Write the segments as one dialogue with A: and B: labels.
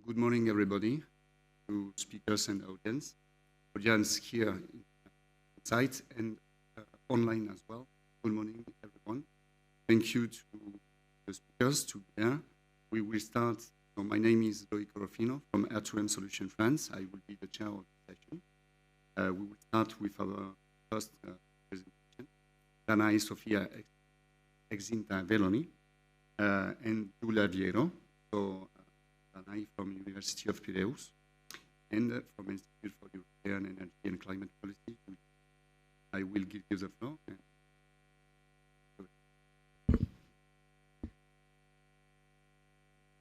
A: good morning, everybody, to speakers and audience here in site and online as well. Good morning, everyone. Thank you to the speakers, to be here. We will start. So my name is Loïc Orofino from R2M Solution France. I will be the chair of the session. We will start with our first presentation, Danai Sofia Exintaveloni and Giulia Viero. So Danai from University of Piraeus and from Institute for European Energy and Climate Policy. I will give you the floor.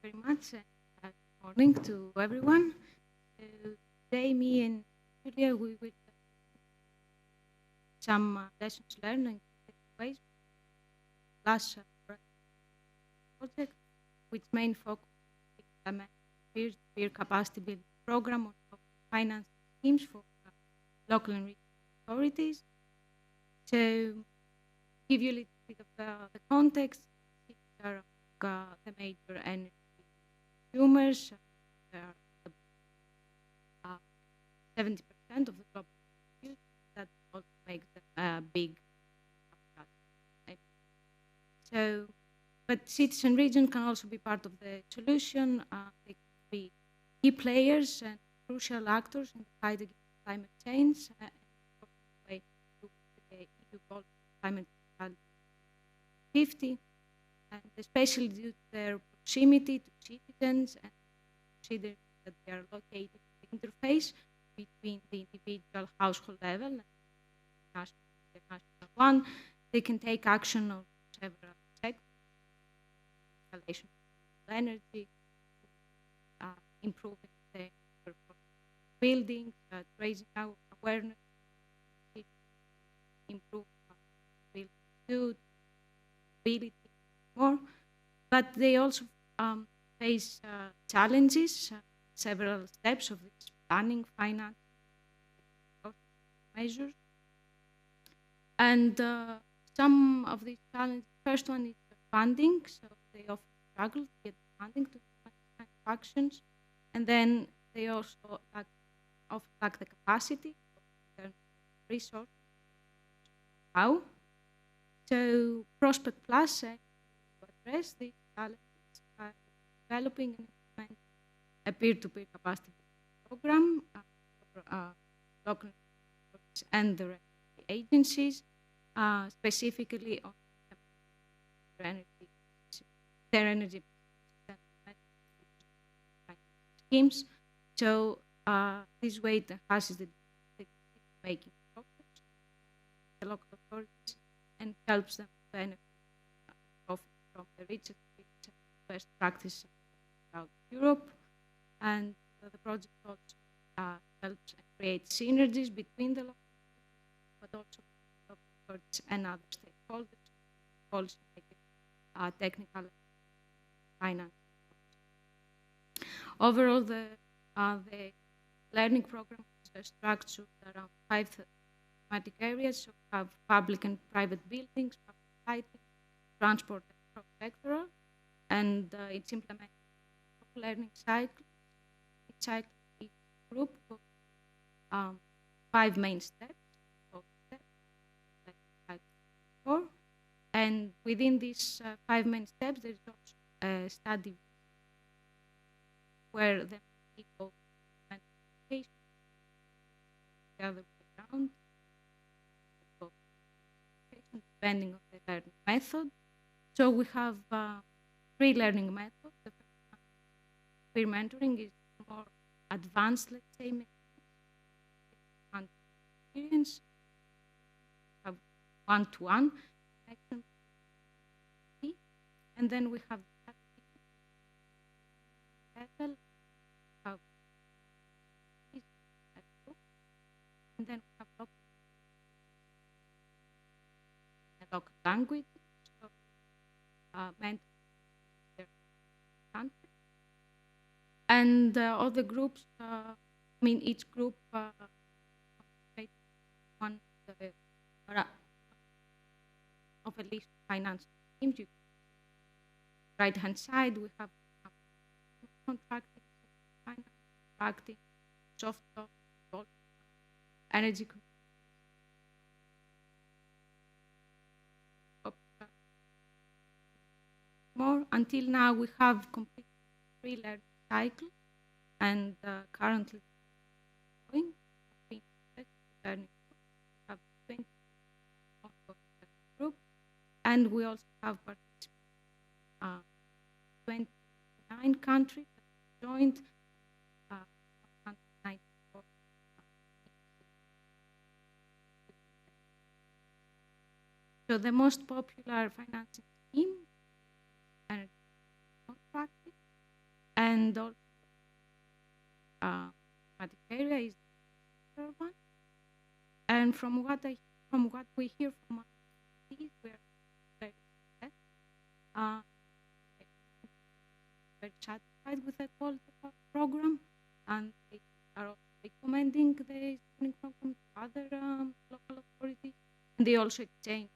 B: Very much. Good morning to everyone. Today, me and Giulia, we will some lessons learned in ways. Last project, which main focus is peer-to-peer capacity building program on finance schemes for local and regional authorities. So, give you a little bit of the context. These are the major energy consumers. 70% of the global use. That also makes them a big. So, but cities and regions can also be part of the solution. They can be key players and crucial actors in the fight against climate change and way to the EU goal of climate neutrality 50, and especially due to their proximity to citizens and considering that they are located in the interface between the individual household level and the national one, they can take action on several sectors, installation of energy, improving the buildings, raising our awareness, improve building ability, more. But they also face challenges, several steps of this planning, finance, measures. And some of these challenges, first one is funding, so they often struggle to get funding to do kind of actions. And then they also often lack the capacity of resources. How? So Prospect Plus to address these challenges by developing and implementing a peer-to-peer capacity program for local and the agencies, specifically on their energy schemes. So this way it enhances the making process, the local authorities, and helps them benefit from the rich experience and best practice throughout Europe. And the project also helps create synergies between the local authorities, but also local authorities and other stakeholders, also making technical finance. Overall, the learning program is structured around 5 thematic areas. So we have public and private buildings, public lighting, transport, and cross-sectoral, and it's implemented learning cycle. Each group goes 5 main steps, and within these 5 main steps, there is also a study where the people the other way around, depending on the learning method. So we have 3 learning methods. The first one, peer mentoring, is more advanced, let's say, experience. We have one-to-one connection, and then we have level, and then we have local language, so meant their country. And all the groups, each group one of a list of finance schemes. Right-hand side, we have contracting, impacting soft law, energy more. Until now, we have completed 3 learning cycles, and currently going learning group. We have 20 ongoing learning group, and we also have participants 29 countries that joined. 194. So the most popular financing scheme is energy contracting, and also Piraeus is the other one. And from what we hear from our cities, we are very very satisfied with the quality of our program, and they are also recommending the learning program to other local authorities. And they also exchange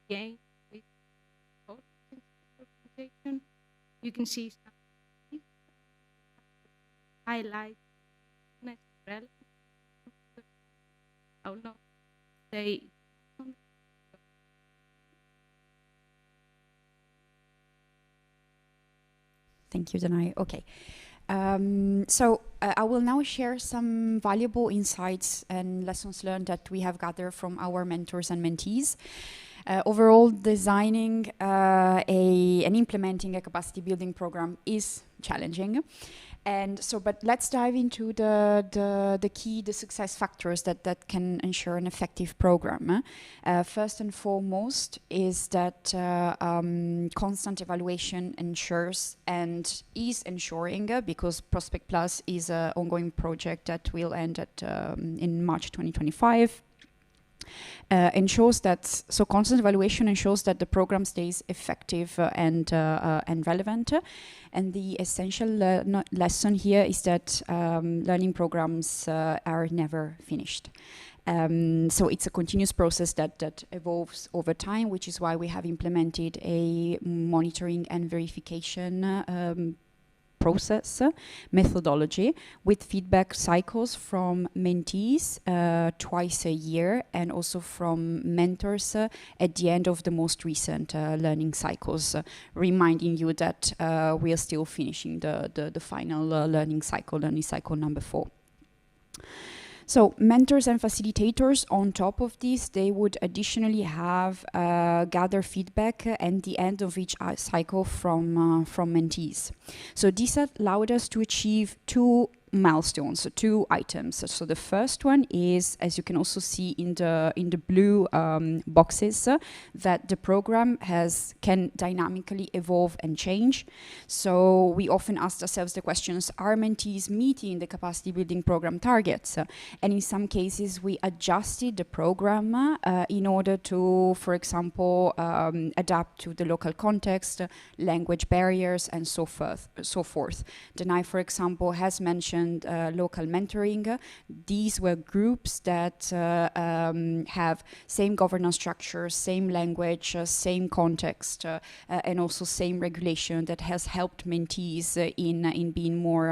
B: gain with organization. You can see some highlight relevant. I will not say.
C: Thank you, Danai. Okay. So I will now share some valuable insights and lessons learned that we have gathered from our mentors and mentees. Overall, designing and implementing a capacity building program is challenging. And so, but let's dive into the success factors that can ensure an effective program. First and foremost is that constant evaluation ensures and is ensuring, because Prospect Plus is an ongoing project that will end in March 2025. Ensures that, so constant evaluation ensures that the program stays effective and relevant. And the essential lesson here is that learning programs are never finished. So it's a continuous process that evolves over time, which is why we have implemented a monitoring and verification process methodology with feedback cycles from mentees twice a year, and also from mentors at the end of the most recent learning cycles, reminding you that we are still finishing the final learning cycle number 4. So mentors and facilitators, on top of this, they would additionally have gather feedback at the end of each cycle from mentees. So this allowed us to achieve 2 milestones, so 2 items. So the first one is, as you can also see in the blue boxes, that the program can dynamically evolve and change. So we often ask ourselves the questions: are mentees meeting the capacity building program targets? And in some cases, we adjusted the program in order to, for example, adapt to the local context, language barriers, and so forth. Danai, for example, has mentioned local mentoring. These were groups that have same governance structure, same language, same context, and also same regulation, that has helped mentees in being more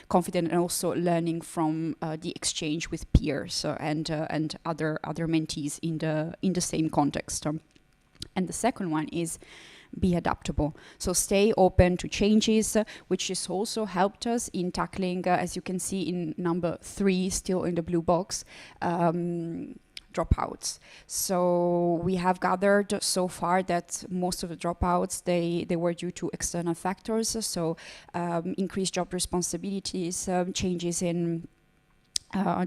C: confident, and also learning from the exchange with peers and other mentees in the same context. And the second one is be adaptable. So stay open to changes, which has also helped us in tackling, as you can see in number 3, still in the blue box, dropouts. So we have gathered so far that most of the dropouts, they were due to external factors. So increased job responsibilities, changes in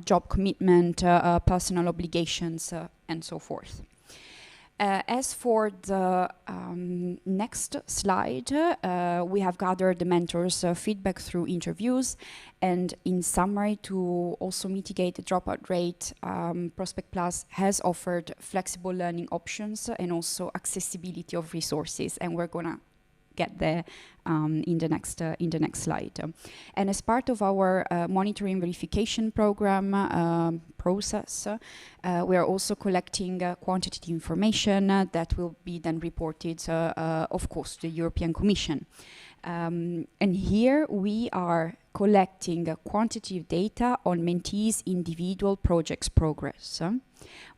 C: job commitment, personal obligations, and so forth. As for the next slide, we have gathered the mentors' feedback through interviews, and in summary, to also mitigate the dropout rate, Prospect Plus has offered flexible learning options and also accessibility of resources, and we're gonna get there in the next slide. And as part of our monitoring verification program process, we are also collecting quantitative information that will be then reported, of course, to the European Commission. And here we are collecting quantitative data on mentees' individual projects' progress,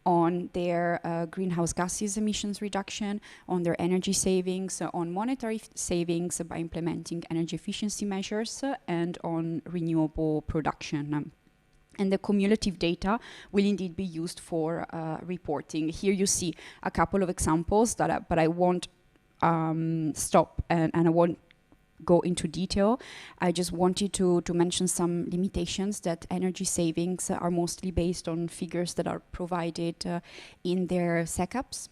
C: on their greenhouse gases emissions reduction, on their energy savings, on monetary savings by implementing energy efficiency measures, and on renewable production. And the cumulative data will indeed be used for reporting. Here you see a couple of examples, but I won't stop and I won't go into detail. I just wanted to mention some limitations, that energy savings are mostly based on figures that are provided in their SECAPs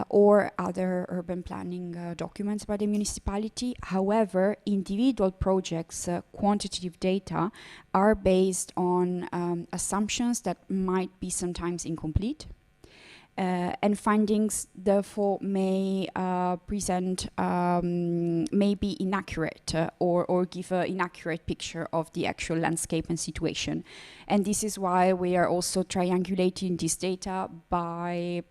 C: or other urban planning documents by the municipality. However, individual projects' quantitative data are based on assumptions that might be sometimes incomplete. And findings therefore may present, may be inaccurate or give an inaccurate picture of the actual landscape and situation. And this is why we are also triangulating this data by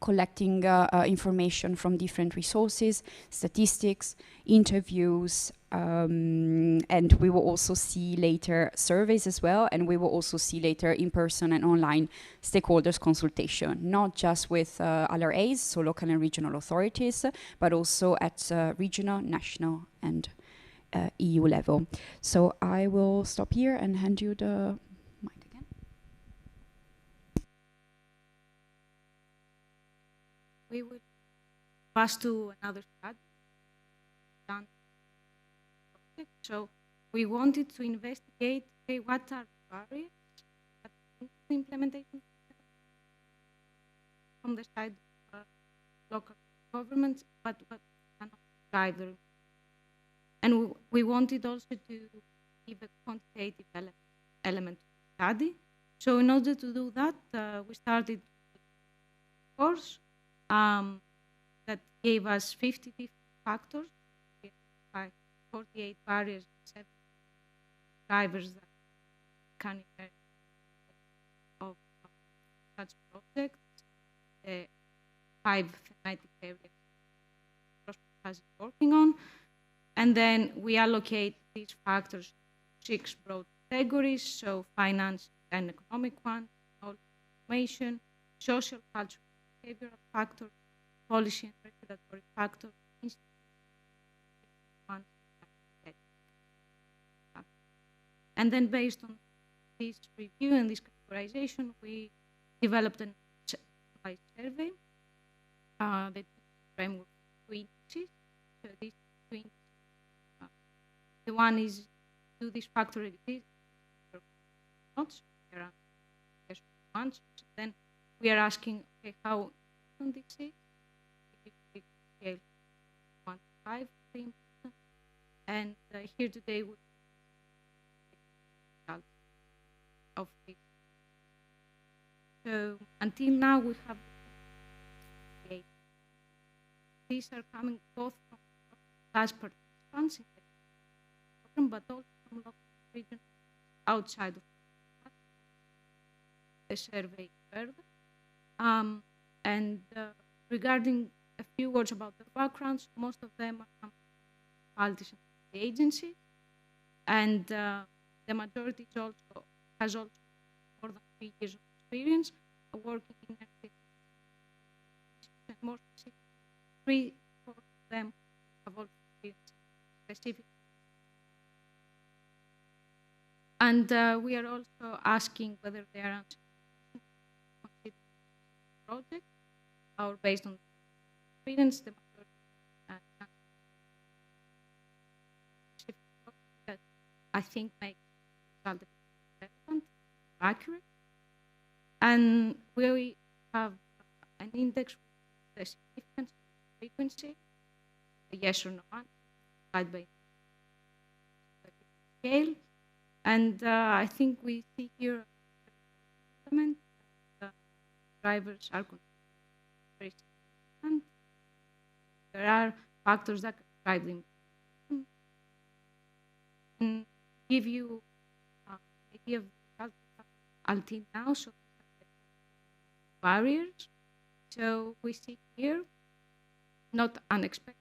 C: collecting information from different resources, statistics, interviews, and we will also see later surveys as well, and we will also see later in-person and online stakeholders consultation, not just with LRAs, so local and regional authorities, but also at regional, national, and EU level. So I will stop here and hand you the mic again.
B: We will pass to another study done. So we wanted to investigate what are the barriers that the implementation from the side of local governments, but what cannot drive the. And we wanted also to give a quantitative element to the study. So in order to do that, we started a course that gave us 50 different factors, 48 barriers, 7 drivers that can emerge of such projects, 5 thematic areas is working on, and then we allocate these factors to 6 broad categories, so finance and economic ones, information, social, cultural, behavioral factors, policy and regulatory factors, and then based on this review and this categorization, we developed a survey. The framework two indices. So these two indices, the one is do this factor exist or not? So we are answering. Then we are asking, okay, how important this is? Scale 1 to 5, and here today we of this. So until now we have these are coming both from large participants in the program, but also from local regions outside of the survey further. And regarding a few words about the backgrounds, most of them are from municipalities and agencies, and the majority is also has also more than 3 years of experience working in energy. And more specifically, 3 or 4 of them have also experienced specific. And we are also asking whether they are considered project or based on experience, the majority that I think makes the result relevant, accurate. And we have an index with the significance, frequency, the yes or no answer, divided by scale. And I think we see here element drivers are very significant. There are factors that can drive them. And give you an idea of the results until now, so barriers. So we see here, not unexpected,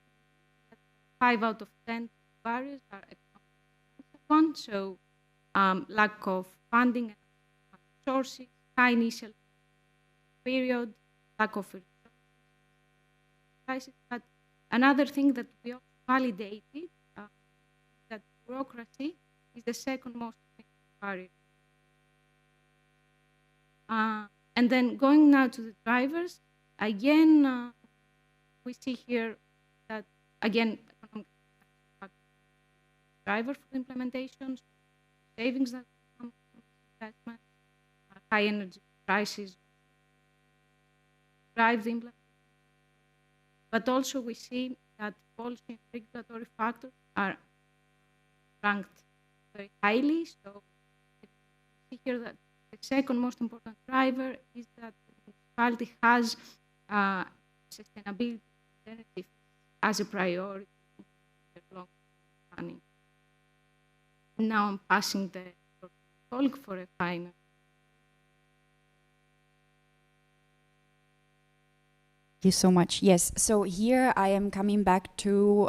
B: 5 out of 10 barriers are economic ones, so lack of funding and sources, high initial period, lack of resources. But another thing that we also validated that bureaucracy is the second most barrier. And then going now to the drivers, again, we see here that, again, economic driver for implementation, savings that come from investment, high energy prices drive the implementation. But also we see that policy and regulatory factors are ranked very highly. So we see here that the second most important driver is that the municipality has sustainability as a priority in the long planning. Now I'm passing the talk for a final.
C: Thank you so much. Yes, so here I am coming back to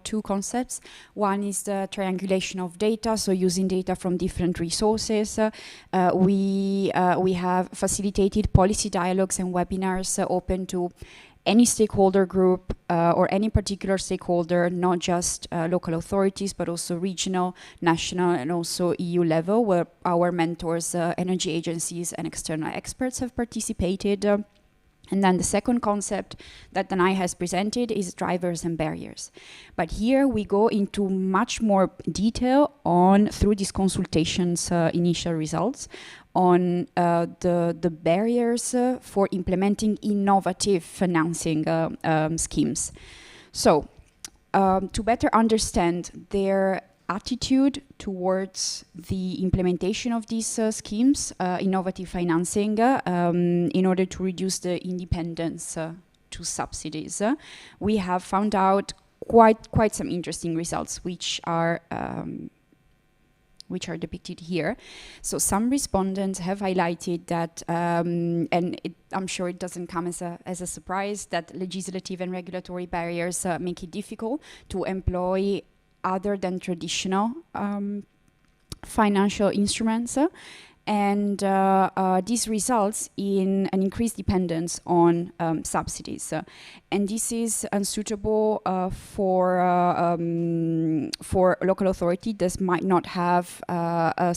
C: two concepts. One is the triangulation of data, so using data from different resources. We have facilitated policy dialogues and webinars open to any stakeholder group or any particular stakeholder, not just local authorities, but also regional, national, and also EU level, where our mentors, energy agencies, and external experts have participated. And then the second concept that Danai has presented is drivers and barriers. But here we go into much more detail on, through these consultations, initial results, on the barriers for implementing innovative financing schemes. So to better understand their attitude towards the implementation of these schemes, innovative financing, in order to reduce the independence to subsidies, we have found out quite some interesting results, which are depicted here. So some respondents have highlighted that, I'm sure it doesn't come as a surprise, that legislative and regulatory barriers make it difficult to employ other than traditional financial instruments, and this results in an increased dependence on subsidies, and this is unsuitable for local authority that might not have a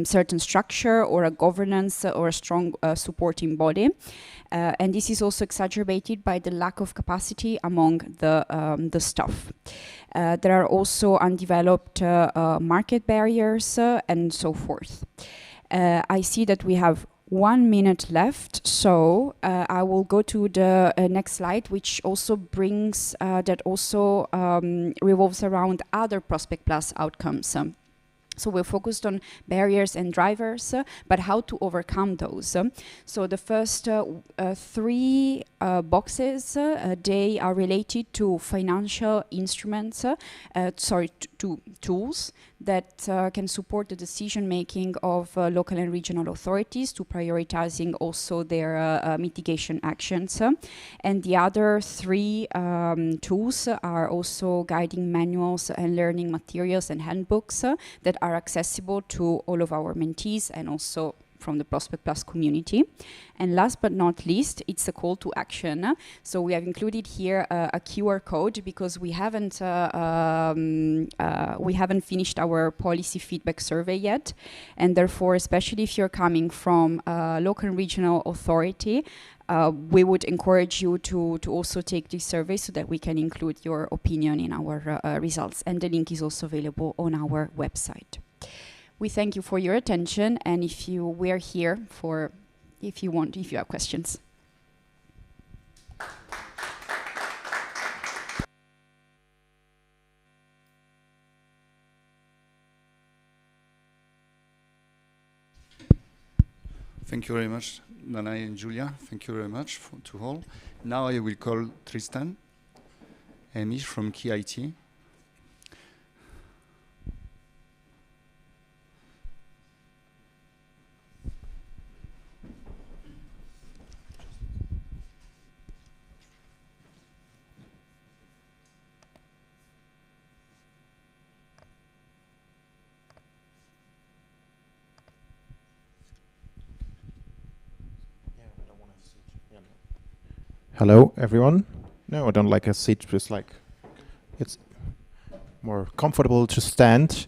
C: certain structure or a governance or a strong supporting body. And this is also exacerbated by the lack of capacity among the staff. There are also undeveloped market barriers and so forth. I see that we have 1 minute left, so I will go to the next slide, which also brings, that also revolves around other Prospect Plus outcomes. So we're focused on barriers and drivers, but how to overcome those. So the first three boxes, they are related to financial instruments, to tools that can support the decision-making of local and regional authorities to prioritizing also their mitigation actions. And the other three tools are also guiding manuals and learning materials and handbooks that are accessible to all of our mentees and also from the Prospect Plus community. And last but not least, it's a call to action. So we have included here a QR code because we haven't finished our policy feedback survey yet, and therefore, especially if you're coming from a local and regional authority, we would encourage you to also take this survey so that we can include your opinion in our results. And the link is also available on our website. We thank you for your attention, and we're here for if you have questions.
A: Thank you very much, Danai and Giulia. Thank you very much to all. Now I will call Tristan Emich from KIT.
D: Hello, everyone. No, I don't like a seat, just like it's more comfortable to stand.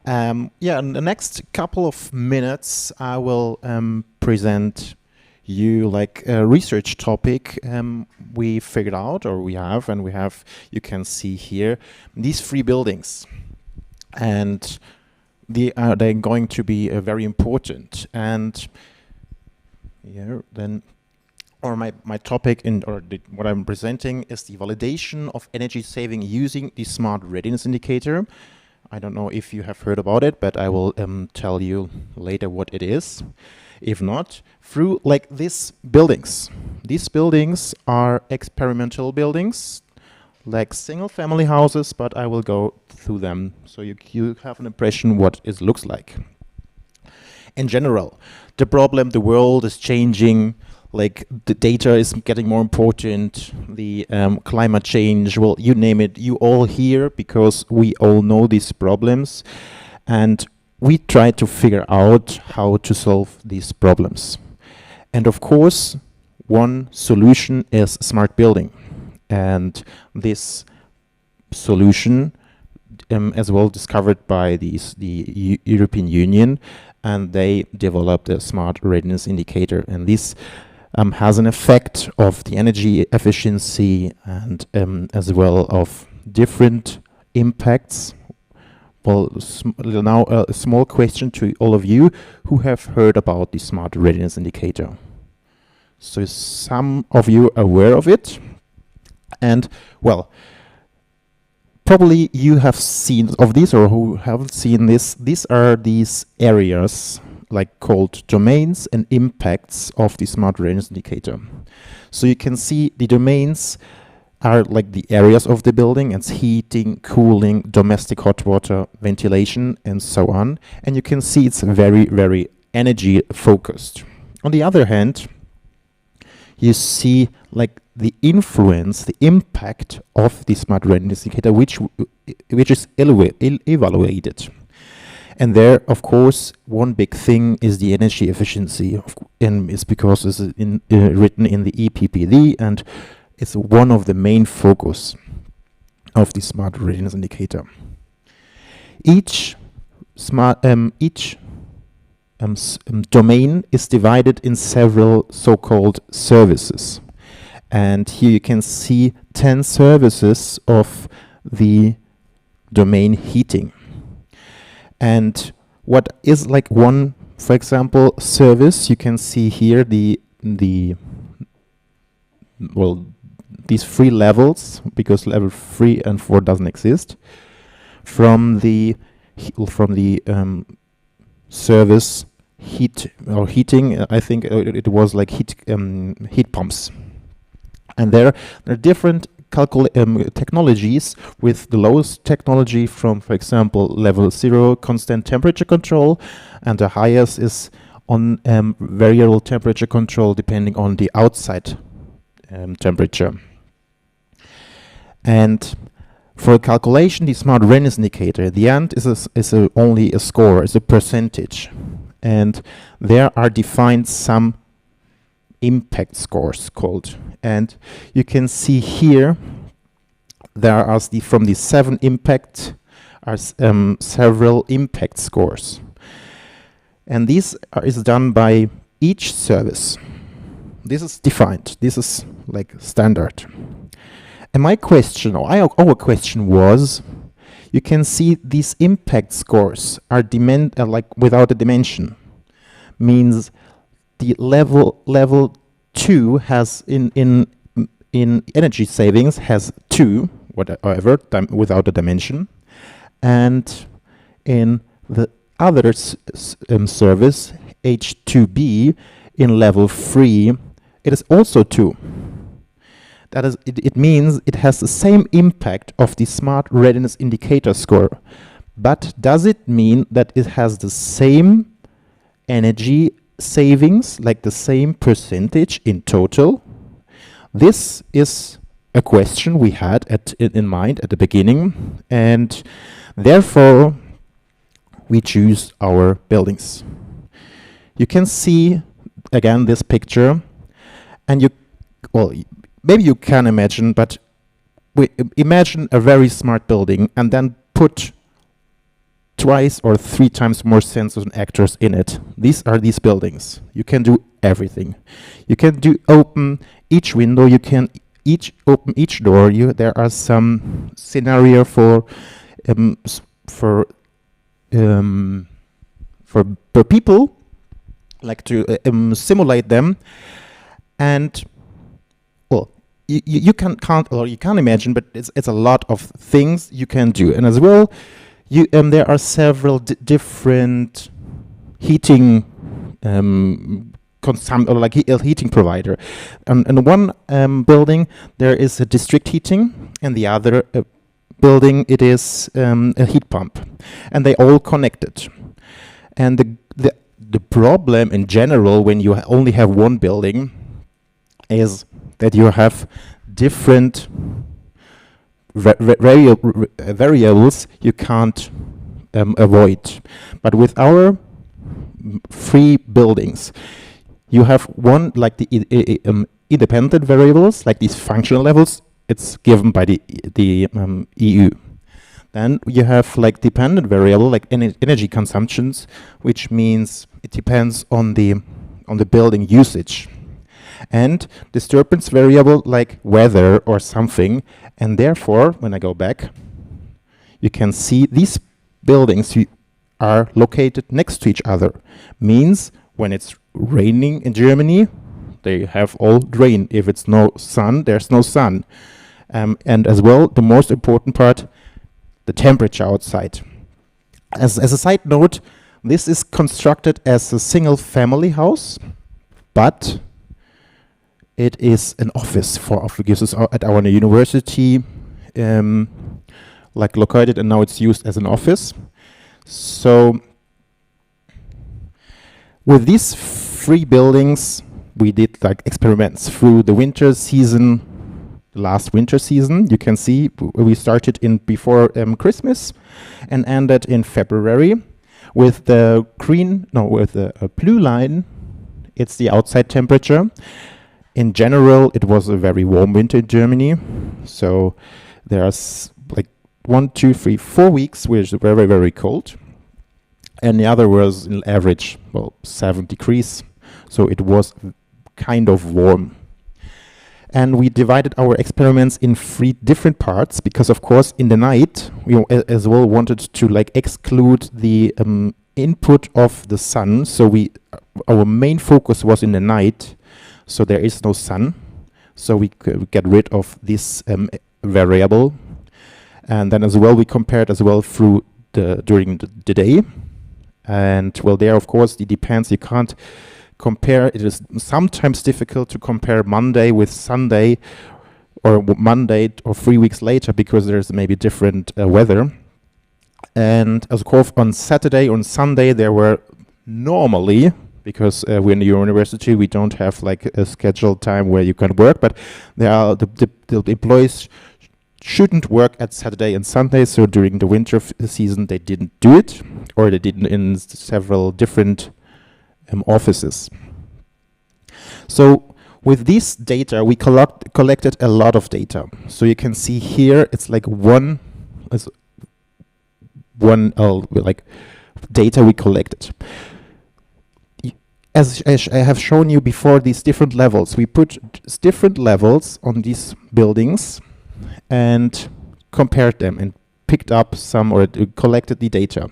D: Yeah, in the next couple of minutes, I will present you like a research topic we figured out, or we have, and you can see here, these 3 buildings. And they're going to be very important. And here, then, or my topic what I'm presenting is the validation of energy saving using the Smart Readiness Indicator. I don't know if you have heard about it, but I will tell you later what it is. If not, through like these buildings. These buildings are experimental buildings, like single family houses, but I will go through them so you have an impression what it looks like. In general, the world is changing, like the data is getting more important, the climate change, well, you name it, you all hear, because we all know these problems, and we try to figure out how to solve these problems. And of course, one solution is smart building. And this solution as well discovered by the European Union, and they developed a Smart Readiness Indicator. And this has an effect of the energy efficiency and as well of different impacts. Well, now a small question to all of you who have heard about the Smart Readiness Indicator. So some of you are aware of it, and well, probably you have seen of these, or who haven't seen this. These are these areas like called domains and impacts of the Smart Readiness Indicator. So you can see the domains are like the areas of the building. It's heating, cooling, domestic hot water, ventilation, and so on. And you can see it's very, very energy focused. On the other hand, you see like the influence, the impact of the Smart Readiness Indicator, which is evaluated. And there, of course, one big thing is the energy efficiency, and it's because it's written in the EPPD, and it's one of the main focus of the Smart Readiness Indicator. Each domain is divided in several so-called services. And here you can see 10 services of the domain heating. And what is like one, for example, service, you can see here these 3 levels, because level 3 and 4 doesn't exist, from the service heating. I think it was like heat pumps. And there are different technologies, with the lowest technology from, for example, level 0, constant temperature control, and the highest is on variable temperature control depending on the outside temperature. And for calculation, the Smart Readiness Indicator, the end is only a score, is a percentage. And there are defined some impact scores called. And you can see here there are from the 7 impact are several impact scores. And this is done by each service. This is defined. This is like standard. And my question, or our question was, you can see these impact scores are like without a dimension. Means the level 2 has in energy savings has 2, whatever, without a dimension, and in the other service H2B in level 3, it is also 2. That is, it means it has the same impact of the Smart Readiness Indicator score. But does it mean that it has the same energy savings, like the same percentage in total? This is a question we had in mind at the beginning, and therefore we choose our buildings. You can see again this picture, And maybe you can imagine, but imagine a very smart building and then put twice or 3 times more sensors and actors in it. These are these buildings. You can do everything. You can open each window. You can open each door. There are some scenario for people, like to simulate them, and you can't imagine, but it's a lot of things you can do. And as well, there are several different heating heating provider. In one building there is a district heating, and the other building it is a heat pump, and they all connected. And the problem in general when you only have one building is that you have different variables you can't avoid. But with our 3 buildings, you have one, like the independent variables, like these functional levels. It's given by the EU. Then you have like dependent variable, like energy consumptions, which means it depends on the building usage. And disturbance variable, like weather or something. And therefore, when I go back, you can see these buildings are located next to each other. Means when it's raining in Germany, they have all rain. If it's no sun, there's no sun. And as well, the most important part, the temperature outside. As a side note, this is constructed as a single family house, but it is an office for officers at our university, like located, and now it's used as an office. So with these 3 buildings, we did like experiments through the winter season, the last winter season. You can see we started before Christmas and ended in February. With the blue line, it's the outside temperature. In general, it was a very warm winter in Germany. So there's like 1, 2, 3, 4 weeks which is very, very cold. And the other was in average, 7 degrees. So it was kind of warm. And we divided our experiments in 3 different parts because, of course, in the night, we as well wanted to like exclude the input of the sun. So our main focus was in the night. So there is no sun. So we get rid of this variable. And then as well, we compared as well through during the day. And well, there, of course, it depends. You can't compare. It is sometimes difficult to compare Monday with Sunday or Monday or 3 weeks later because there's maybe different weather. And of course, on Saturday, on Sunday, there were normally, because we're in the university, we don't have like a scheduled time where you can work, but there are the employees shouldn't work at Saturday and Sunday, so during the winter season they didn't do it, or they did in several different offices. So with this data, we collected a lot of data. So you can see here, it's like one like data we collected. As I have shown you before, these different levels, we put different levels on these buildings and compared them and picked up some or collected the data.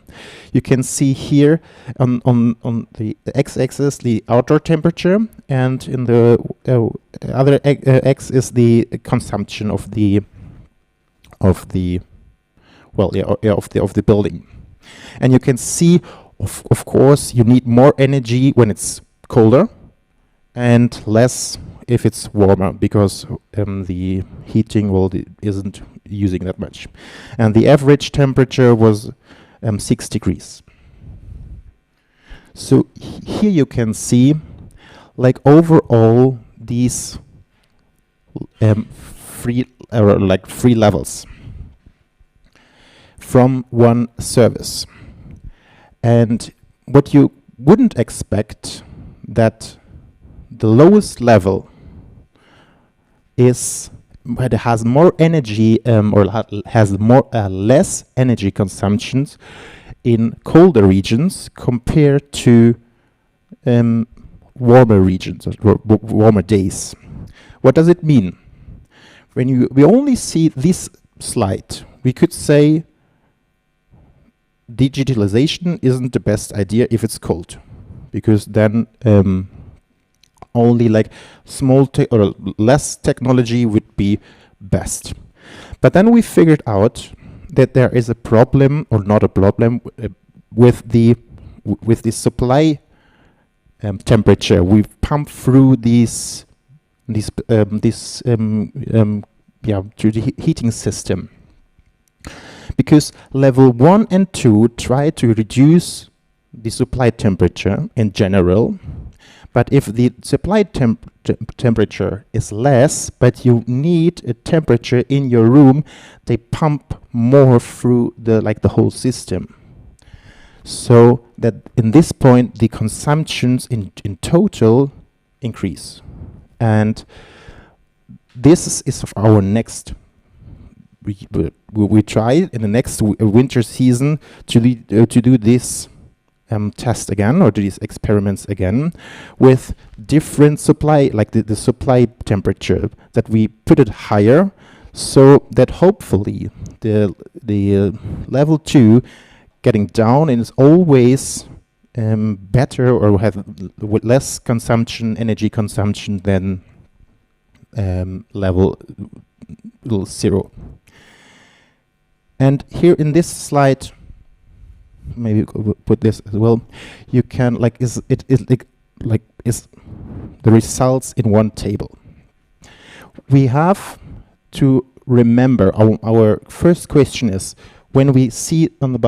D: You can see here on the x-axis the outdoor temperature, and in the other x is the consumption of the building. And you can see, of course, you need more energy when it's colder and less if it's warmer, because the heating isn't using that much. And the average temperature was 6 degrees. So here you can see, like overall, these three levels from one service. And what you wouldn't expect, that the lowest level is but it has more energy has more less energy consumptions in colder regions compared to warmer regions or warmer days. What does it mean? When we only see this slide, we could say digitalization isn't the best idea if it's cold, because then only like small or less technology would be best. But then we figured out that there is a problem, or not a problem, with the supply temperature. We pump through through the heating system, because level 1 and 2 try to reduce the supply temperature in general. But if the supply temperature is less, but you need a temperature in your room, they pump more through the whole system. So that in this point, the consumptions in total increase. And this is our next. We try in the next winter season to do this test again, or do these experiments again with different supply, like the supply temperature, that we put it higher, so that hopefully the level 2 getting down and is always better, or have less energy consumption than level 0. And here in this slide, maybe we'll put this as well. You can is the results in one table. We have to remember our first question is, when we see on the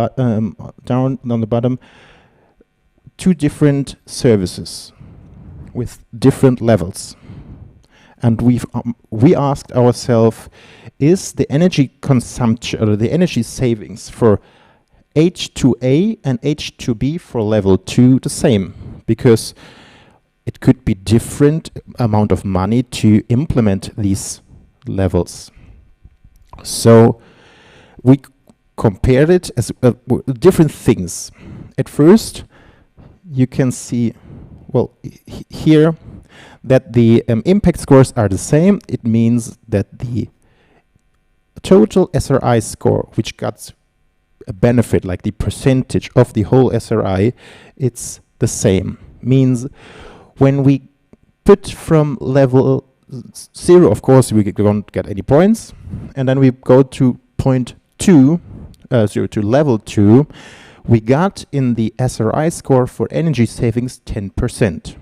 D: down on the bottom 2 different services with different levels, and we asked ourselves, is the energy consumption or the energy savings for H2A and H2B for level 2 the same? Because it could be different amount of money to implement these levels. So we compared it as different things. At first, you can see, well, here, that the impact scores are the same. It means that the total SRI score, which got a benefit, like the percentage of the whole SRI, it's the same. Means when we put from level 0, of course, we don't get any points, and then we go to 0.2, 0 to level 2, we got in the SRI score for energy savings 10%.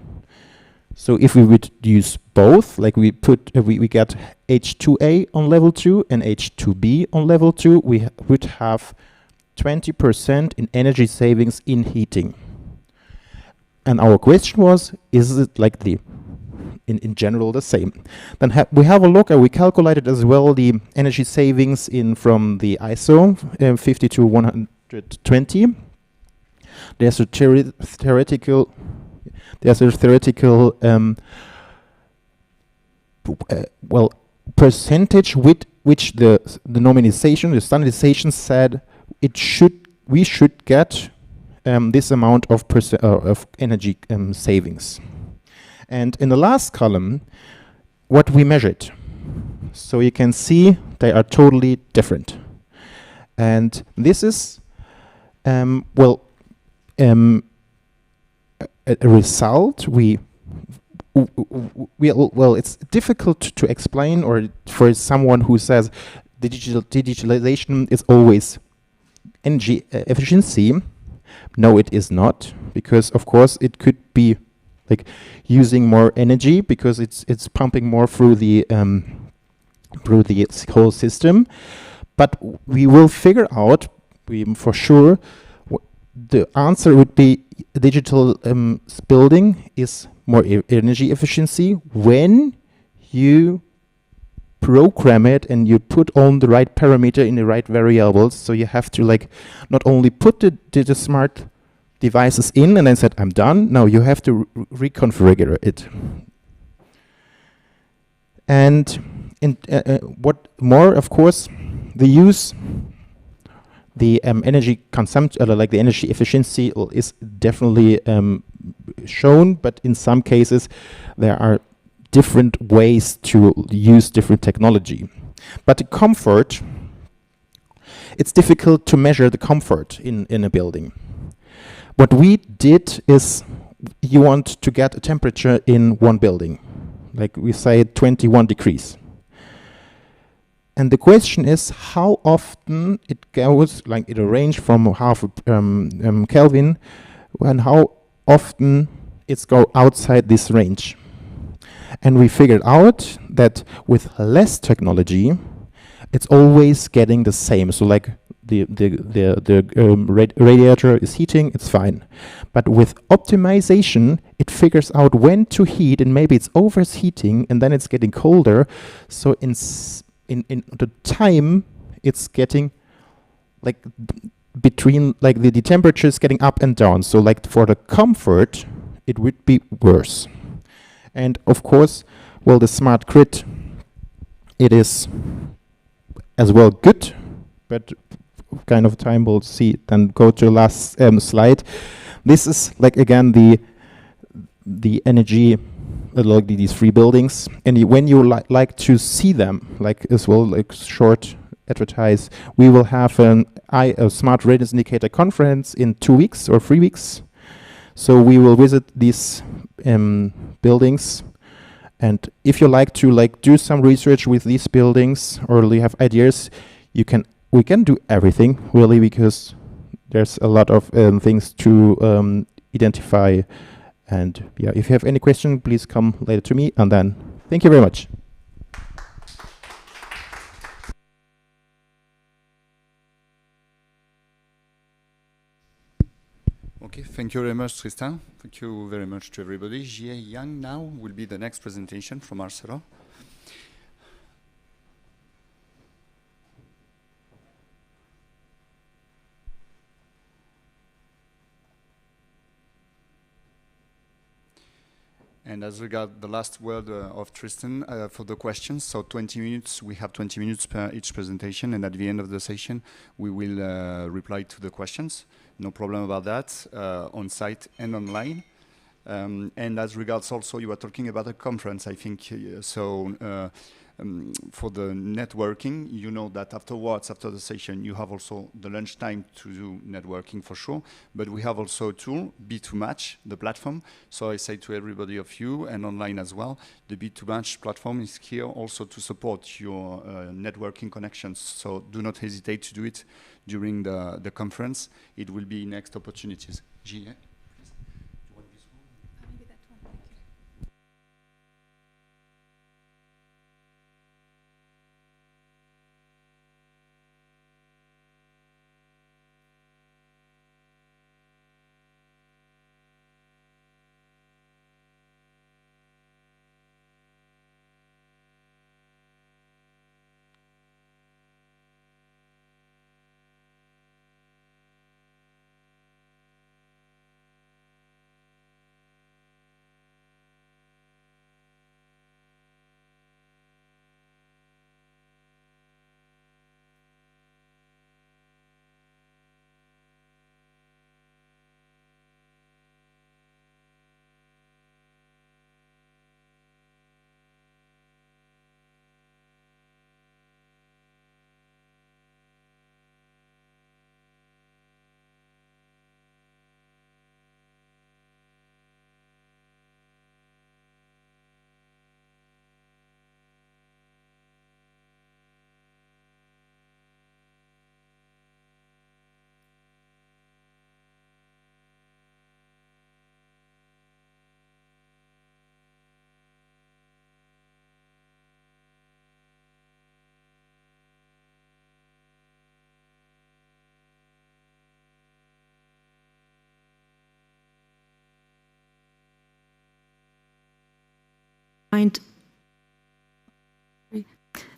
D: So if we would use both, like we get H2A on level 2 and H2B on level 2, we would have 20% in energy savings in heating. And our question was, is it like in general the same? Then we have a look, and we calculated as well the energy savings from the ISO 52120. There's a theoretical percentage with which the nominalization, the standardization said we should get this amount of energy savings. And in the last column, what we measured. So you can see they are totally different. And this is a result. Well, it's difficult to explain, or for someone who says digitalization is always energy efficiency. No, it is not, because of course it could be like using more energy, because it's pumping more through the whole system. But we will figure out, for sure, the answer would be digital building is more energy efficiency when you program it and you put on the right parameter in the right variables. So you have to not only put the smart devices in and then said, I'm done. No, you have to reconfigure it. And what more, of course, the energy consumption, like the energy efficiency, is definitely shown, but in some cases there are different ways to use different technology. But the comfort, it's difficult to measure the comfort in a building. What we did is, you want to get a temperature in one building, like we say 21 degrees. And the question is how often it goes, like in a range from half Kelvin, and how often it's go outside this range. And we figured out that with less technology, it's always getting the same. So like the radiator is heating, it's fine. But with optimization, it figures out when to heat, and maybe it's overheating, and then it's getting colder. So in the time, it's getting like between, like the temperature is getting up and down. So like for the comfort, it would be worse. And of course, well, the smart grid, it is as well good, but kind of time we'll see. Then go to the last slide. This is like again the energy, like these 3 buildings, and when you like to see them, like as well, like short advertise, we will have a Smart Readiness Indicator conference in 2 weeks or 3 weeks. So we will visit these buildings, and if you like to do some research with these buildings, or you have ideas, we can do everything really, because there's a lot of things to identify. And yeah, if you have any question, please come later to me, and then thank you very much.
A: Okay, thank you very much, Tristan. Thank you very much to everybody. Jie Yang now will be the next presentation from Arcelor. And as regard the last word of Tristan for the questions, so 20 minutes, we have 20 minutes per each presentation, and at the end of the session, we will reply to the questions. No problem about that, on site and online. And as regards also, you were talking about a conference, I think, for the networking, you know that afterwards, after the session, you have also the lunchtime to do networking for sure, but we have also a tool, B2Match, the platform. So I say to everybody of you, and online as well, the B2Match platform is here also to support your networking connections. So do not hesitate to do it during the conference. It will be next opportunities. Gia?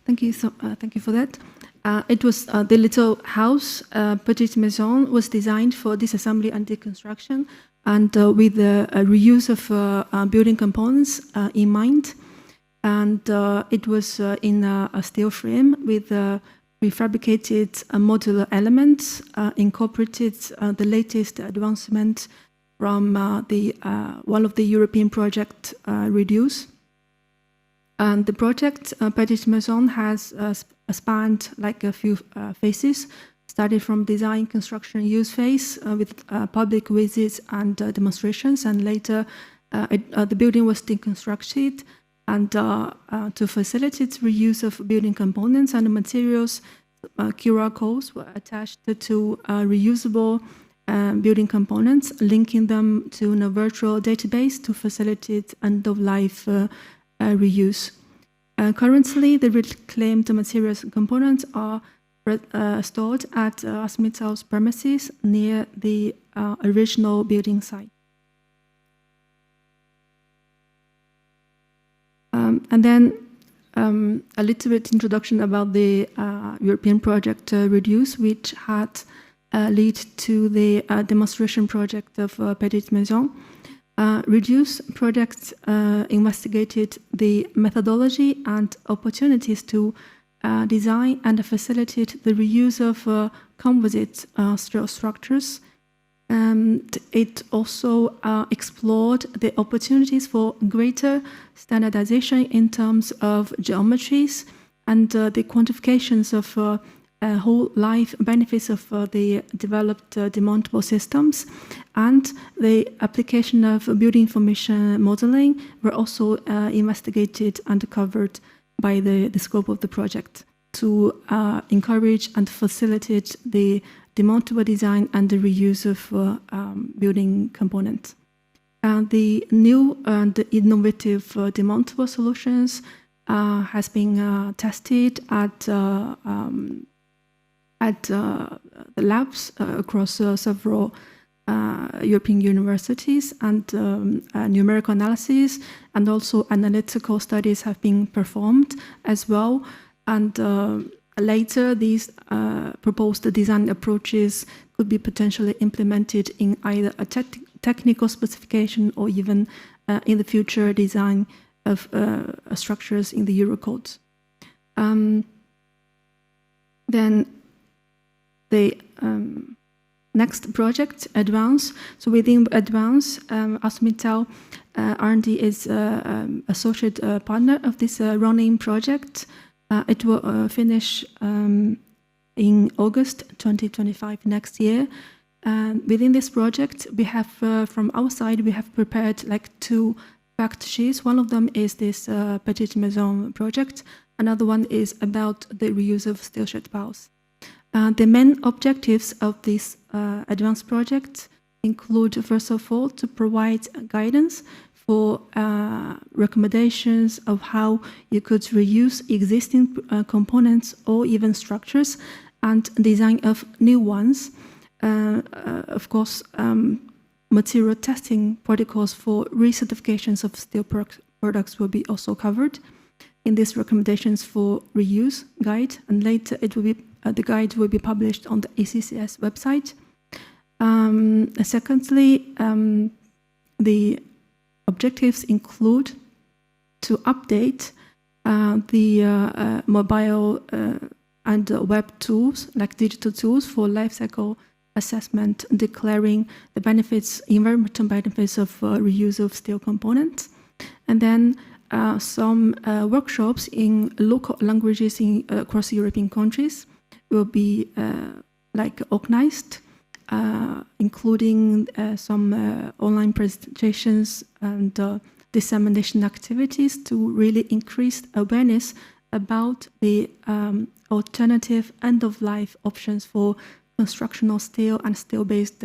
E: Thank you for that. It was the little house, Petite Maison, was designed for disassembly and deconstruction, and with the reuse of building components in mind. and it was in a steel frame with prefabricated modular elements, incorporated the latest advancement from one of the European project, Reduce. And the project, Petite Maison, has spanned like a few phases, started from design, construction, use phase with public visits and demonstrations, and later the building was deconstructed, and to facilitate reuse of building components and materials, QR codes were attached to reusable building components, linking them to a virtual database to facilitate end-of-life reuse. Currently, the reclaimed materials and components are stored at ArcelorMittal's premises near the original building site. And then a little bit introduction about the European project Reduce, which had led to the demonstration project of Petite Maison. Reduce project investigated the methodology and opportunities to design and facilitate the reuse of composite steel structures. And it also explored the opportunities for greater standardization in terms of geometries and the quantifications of whole life benefits of the developed demountable systems, and the application of building information modeling were also investigated and covered by the scope of the project to encourage and facilitate the demountable design and the reuse of building components. The new and innovative demountable solutions has been tested at the labs across several European universities, and numerical analysis and also analytical studies have been performed as well. And later, these proposed design approaches could be potentially implemented in either a technical specification or even in the future design of structures in the Eurocodes. Then the next project, Advance. So within Advance, ArcelorMittal R&D is associate partner of this running project. It will finish in August 2025 next year. Within this project, we have, from our side, we have prepared like two fact sheets. One of them is this Petite Maison project. Another one is about the reuse of steel shed piles. The main objectives of this advanced project include, first of all, to provide guidance for recommendations of how you could reuse existing components or even structures and design of new ones. Of course, material testing protocols for recertifications of steel products will be also covered in these recommendations for reuse guide, and later it will be the guide will be published on the ACCS website. Secondly, the objectives include to update the mobile and web tools, like digital tools for life cycle assessment, declaring the benefits, environmental benefits of reuse of steel components. And then some workshops in local languages across European countries will be organized, including some online presentations and dissemination activities to really increase awareness about the alternative end-of-life options for constructional steel and steel-based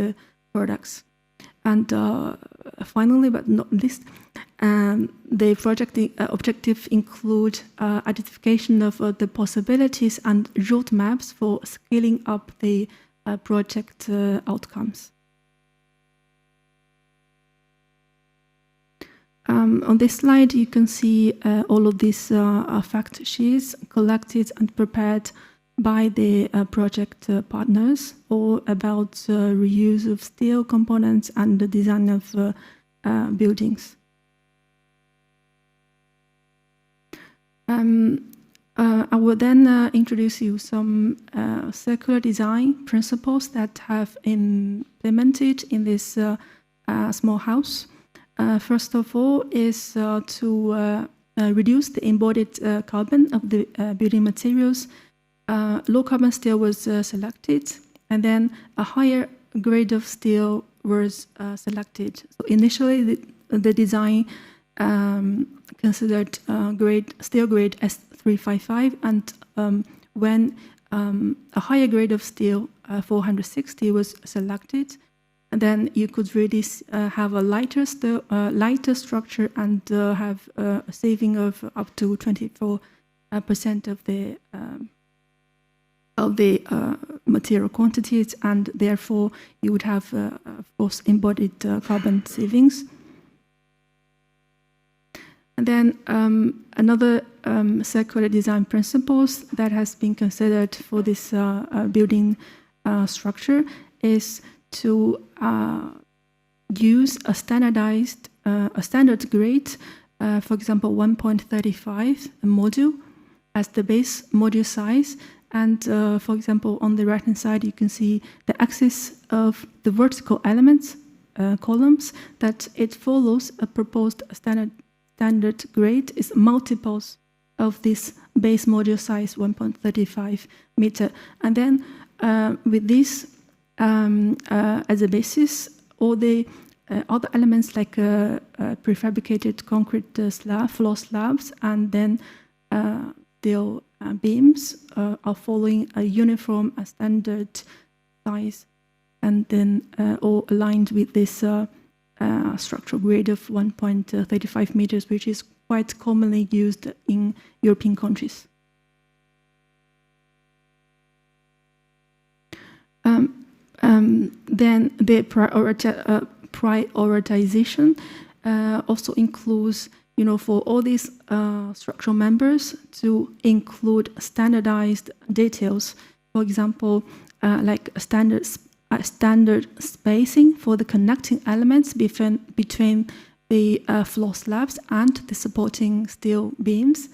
E: products. And finally, but not least, the project objective include identification of the possibilities and roadmaps for scaling up the project outcomes. On this slide, you can see all of these fact sheets collected and prepared by the project partners, all about reuse of steel components and the design of buildings. I will then introduce you some circular design principles that have implemented in this small house. First of all is to reduce the embodied carbon of the building materials. Low carbon steel was selected, and then a higher grade of steel was selected. So initially, the design considered steel grade S355, and when a higher grade of steel, 460, was selected, and then you could really have a lighter structure and have a saving of up to 24% of the material quantities, and therefore you would have, of course, embodied carbon savings. And then another circular design principles that has been considered for this building structure is to use a standard grade, for example, 1.35 module as the base module size. And for example, on the right-hand side, you can see the axis of the vertical elements, columns, that it follows a proposed standard grade is multiples of this base module size, 1.35 meter. And then with this as a basis, all the other elements like prefabricated concrete floor slabs and then steel beams are following a uniform standard size, and then all aligned with this structural grade of 1.35 meters, which is quite commonly used in European countries. Then the prioritization also includes, for all these structural members to include standardized details. For example, like a standard spacing for the connecting elements between the floor slabs and the supporting steel beams,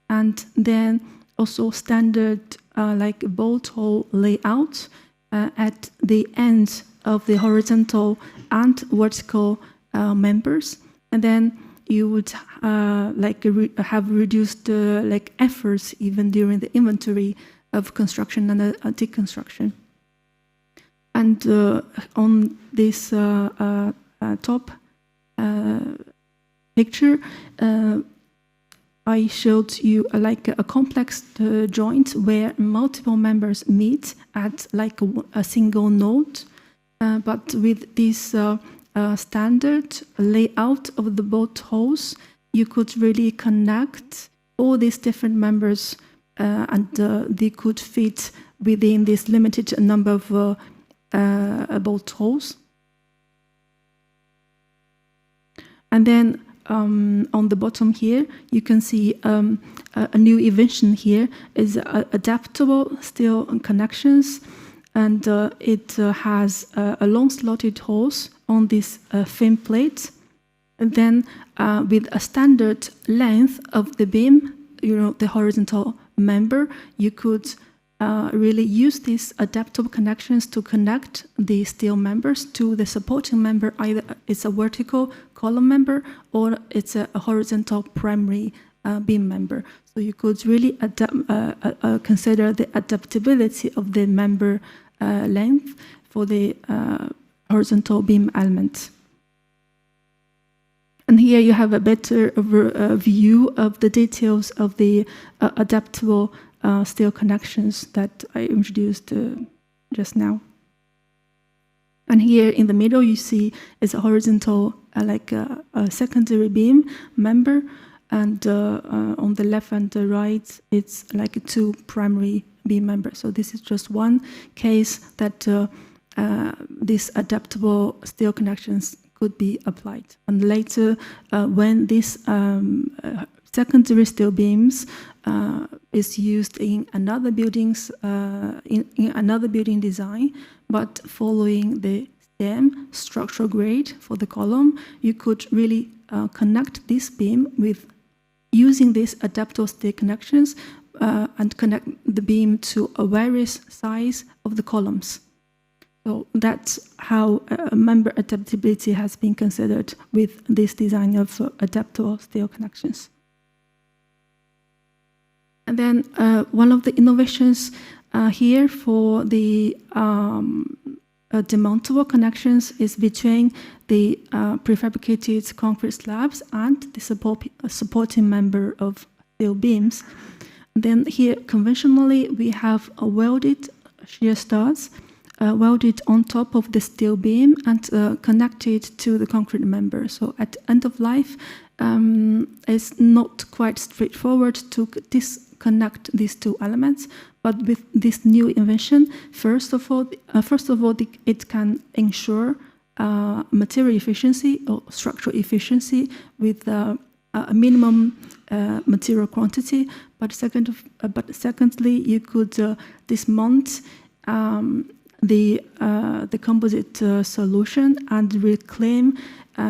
E: and then also standard like bolt hole layout at the ends of the horizontal and vertical members, and then you would have reduced efforts even during the inventory of construction and deconstruction. And on this top picture, I showed you a complex joint where multiple members meet at a single node, but with this standard layout of the bolt holes, you could really connect all these different members, and they could fit within this limited number of bolt holes. And then on the bottom here, you can see a new invention here is adaptable steel connections, and it has a long slotted holes on this fin plate, and then with a standard length of the beam, the horizontal member, you could really use these adaptable connections to connect the steel members to the supporting member. Either it's a vertical column member or it's a horizontal primary beam member. So you could really consider the adaptability of the member length for the horizontal beam element. And here you have a better view of the details of the adaptable steel connections that I introduced just now. And here in the middle, you see is a horizontal, a secondary beam member, and on the left and the right, it's like two primary beam members. So this is just one case that these adaptable steel connections could be applied. And later, when these secondary steel beams is used in another buildings in another building design, but following the same structural grade for the column, you could really connect this beam with using these adaptable steel connections and connect the beam to a various size of the columns. So that's how member adaptability has been considered with this design of adaptable steel connections. And then one of the innovations here for the demountable connections is between the prefabricated concrete slabs and the supporting member of steel beams. Then here, conventionally, we have welded shear studs welded on top of the steel beam and connected to the concrete member. So at end of life, it's not quite straightforward to disconnect these two elements. But with this new invention, first of all, it can ensure material efficiency or structural efficiency with a minimum material quantity. But secondly, you could dismount the composite solution and reclaim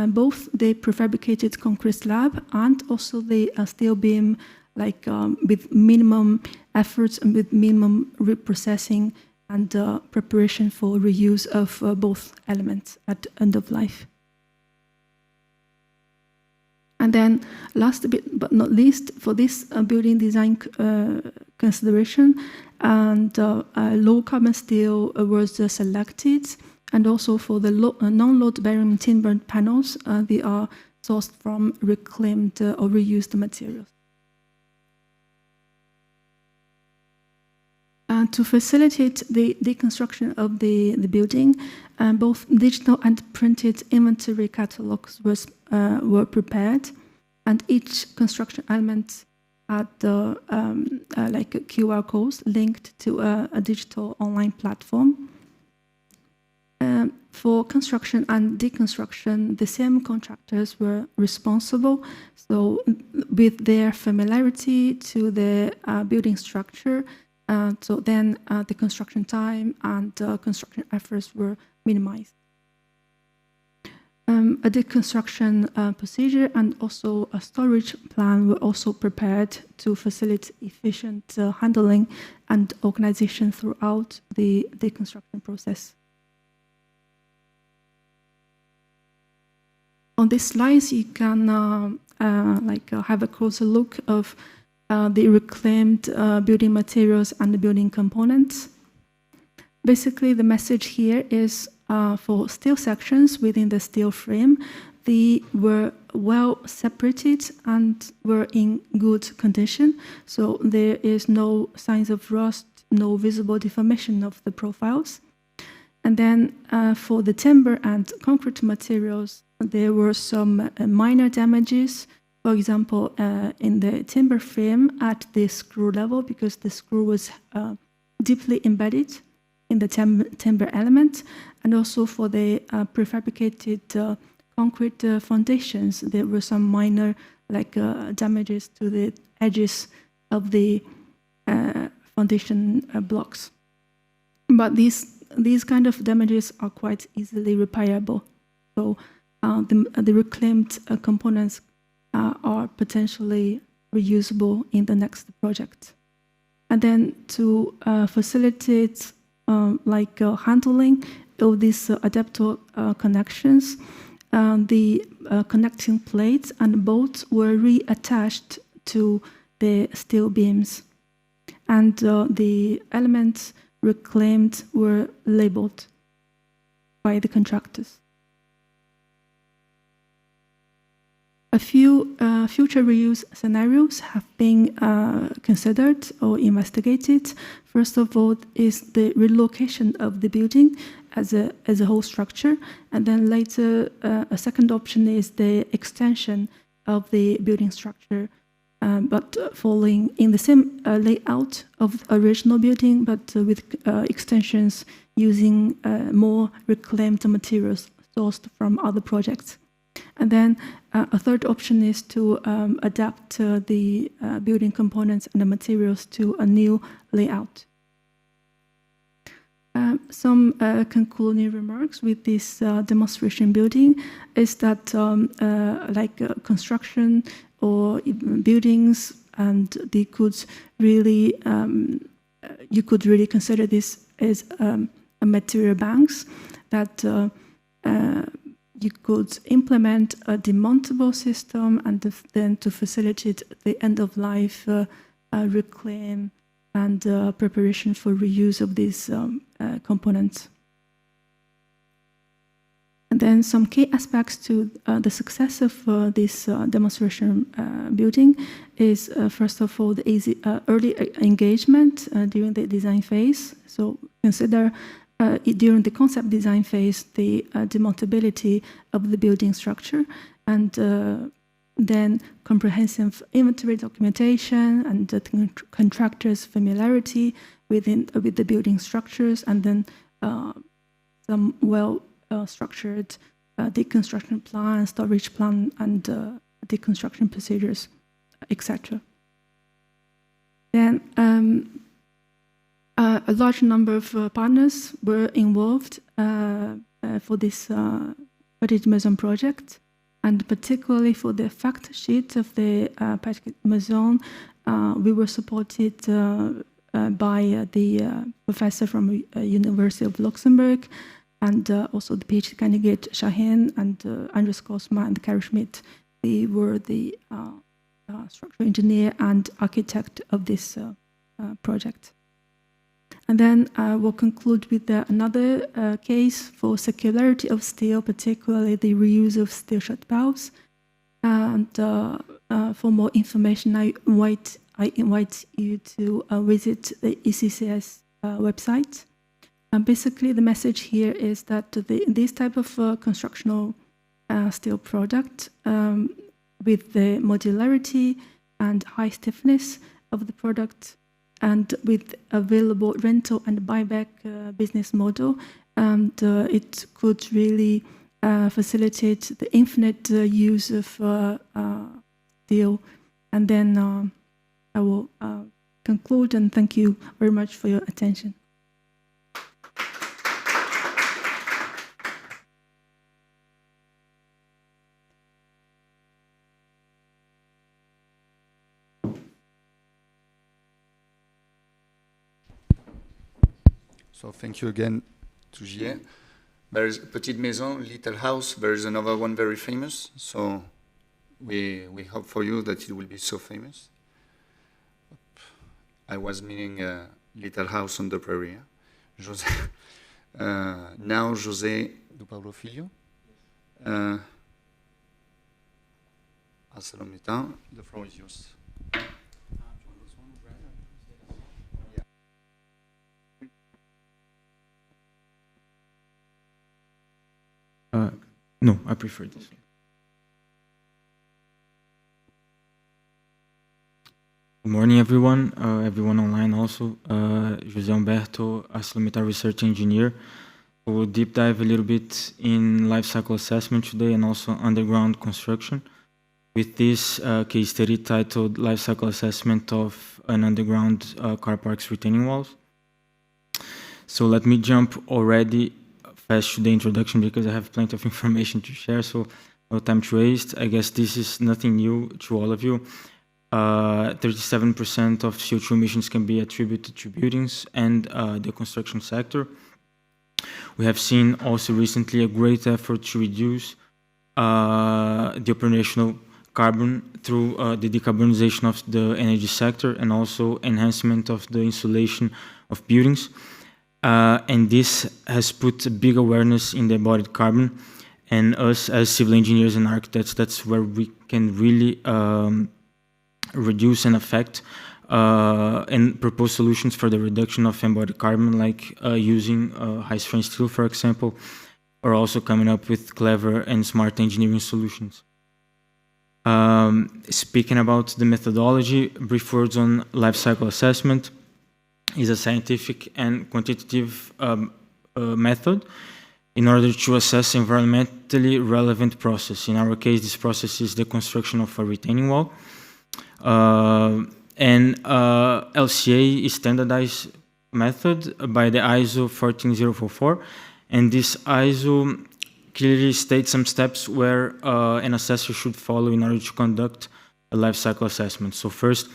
E: both the prefabricated concrete slab and also the steel beam, like with minimum efforts and with minimum reprocessing and preparation for reuse of both elements at end of life. And then last but not least, for this building design consideration, and low carbon steel was selected, and also for the non-load bearing timber panels, they are sourced from reclaimed or reused materials. To facilitate the deconstruction of the building, both digital and printed inventory catalogs were prepared, and each construction element had like QR codes linked to a digital online platform. For construction and deconstruction, the same contractors were responsible. So with their familiarity to the building structure, so then the construction time and construction efforts were minimized. A deconstruction procedure and also a storage plan were also prepared to facilitate efficient handling and organization throughout the deconstruction process. On these slides, you can have a closer look of the reclaimed building materials and the building components. Basically, the message here is for steel sections within the steel frame, they were well separated and were in good condition. So there is no signs of rust, no visible deformation of the profiles. And then for the timber and concrete materials, there were some minor damages. For example, in the timber frame at the screw level, because the screw was deeply embedded in the timber element, and also for the prefabricated concrete foundations, there were some minor damages to the edges of the foundation blocks. But these kind of damages are quite easily repairable. So the reclaimed components are potentially reusable in the next project. And then to facilitate handling of these adaptable connections, the connecting plates and bolts were reattached to the steel beams, and the elements reclaimed were labeled by the contractors. A few future reuse scenarios have been considered or investigated. First of all is the relocation of the building as a whole structure, and then later a second option is the extension of the building structure, but following in the same layout of the original building, but with extensions using more reclaimed materials sourced from other projects. And then a third option is to adapt the building components and the materials to a new layout. Some concluding remarks with this demonstration building is that construction or even buildings, and they could really, you could really consider this as a material banks that you could implement a demountable system and then to facilitate the end-of-life reclaim and preparation for reuse of these components. And then some key aspects to the success of this demonstration building is, first of all, the easy, early engagement during the design phase. So consider during the concept design phase, the demountability of the building structure, and then comprehensive inventory documentation and the contractor's familiarity with the building structures, and then some well-structured deconstruction plan, storage plan, and deconstruction procedures, etc. Then a large number of partners were involved for this Petite Maison project, and particularly for the fact sheet of the Petite Maison, we were supported by the professor from University of Luxembourg, and also the PhD candidate Shahin and Andres Cosma and Carrie Schmidt. They were the structural engineer and architect of this project. And then we'll conclude with another case for circularity of steel, particularly the reuse of steel shut valves. And for more information, I invite you to visit the ECCS website. And basically, the message here is that this type of constructional steel product, with the modularity and high stiffness of the product, and with available rental and buyback business model, and it could really facilitate the infinite use of steel. And then I will conclude, and thank you very much for your attention.
A: So thank you again to Giulia. There is Petite Maison, Little House. There is another one very famous. So we hope for you that it will be so famous. I was meaning Little House on the Prairie. José. Now José do Paulo Filho. ArcelorMittal. The floor is yours.
F: No, I prefer this one. Good morning, everyone. Everyone online also. José Humberto, ArcelorMittal Research Engineer. We'll deep dive a little bit in life cycle assessment today and also underground construction with this case study titled Life Cycle Assessment of an Underground Car Park's Retaining Walls. So let me jump already fast to the introduction because I have plenty of information to share, so no time to waste. I guess this is nothing new to all of you. 37% of CO2 emissions can be attributed to buildings and the construction sector. We have seen also recently a great effort to reduce the operational carbon through the decarbonization of the energy sector and also enhancement of the insulation of buildings. And this has put a big awareness in the embodied carbon, and us as civil engineers and architects, that's where we can really reduce and affect and propose solutions for the reduction of embodied carbon, like using high-strength steel, for example, or also coming up with clever and smart engineering solutions. Speaking about the methodology, brief words on life cycle assessment is a scientific and quantitative method in order to assess environmentally relevant process. In our case, this process is the construction of a retaining wall. And LCA is standardized method by the ISO 14044, and this ISO clearly states some steps where an assessor should follow in order to conduct a life cycle assessment. So first,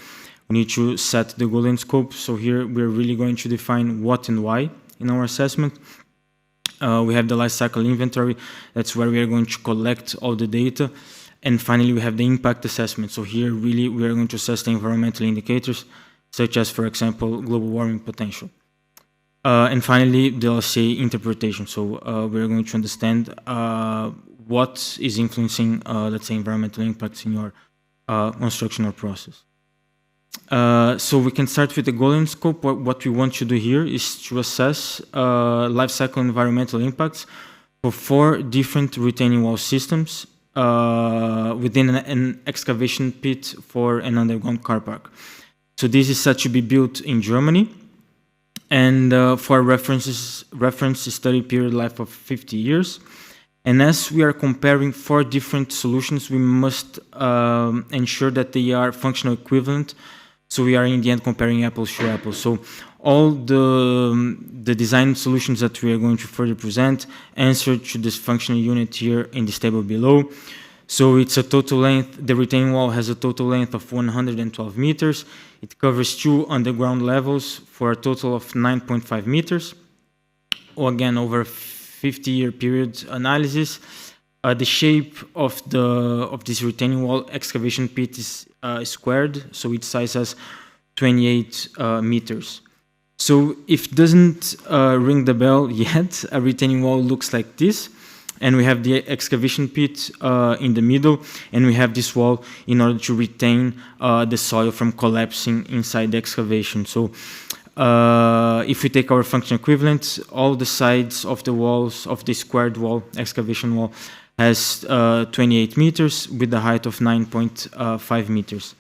F: we need to set the goal and scope. So here we're really going to define what and why in our assessment. We have the life cycle inventory. That's where we are going to collect all the data. And finally, we have the impact assessment. So here really we are going to assess the environmental indicators, such as, for example, global warming potential. And finally, the LCA interpretation. So we're going to understand what is influencing, let's say, environmental impacts in your construction or process. So we can start with the goal and scope. What we want to do here is to assess life cycle environmental impacts for 4 different retaining wall systems within an excavation pit for an underground car park. So this is set to be built in Germany, and for reference study period life of 50 years. And as we are comparing 4 different solutions, we must ensure that they are functional equivalent. So we are in the end comparing apples to apples. So all the design solutions that we are going to further present answer to this functional unit here in this table below. So it's a total length, the retaining wall has a total length of 112 meters. It covers 2 underground levels for a total of 9.5 meters. Again, over a 50-year period analysis. The shape of this retaining wall excavation pit is squared, so its size has 28 meters. So if it doesn't ring the bell yet, a retaining wall looks like this. And we have the excavation pit in the middle, and we have this wall in order to retain the soil from collapsing inside the excavation. So if we take our function equivalent, all the sides of the walls of the squared wall, excavation wall, has 28 meters with a height of 9.5 meters.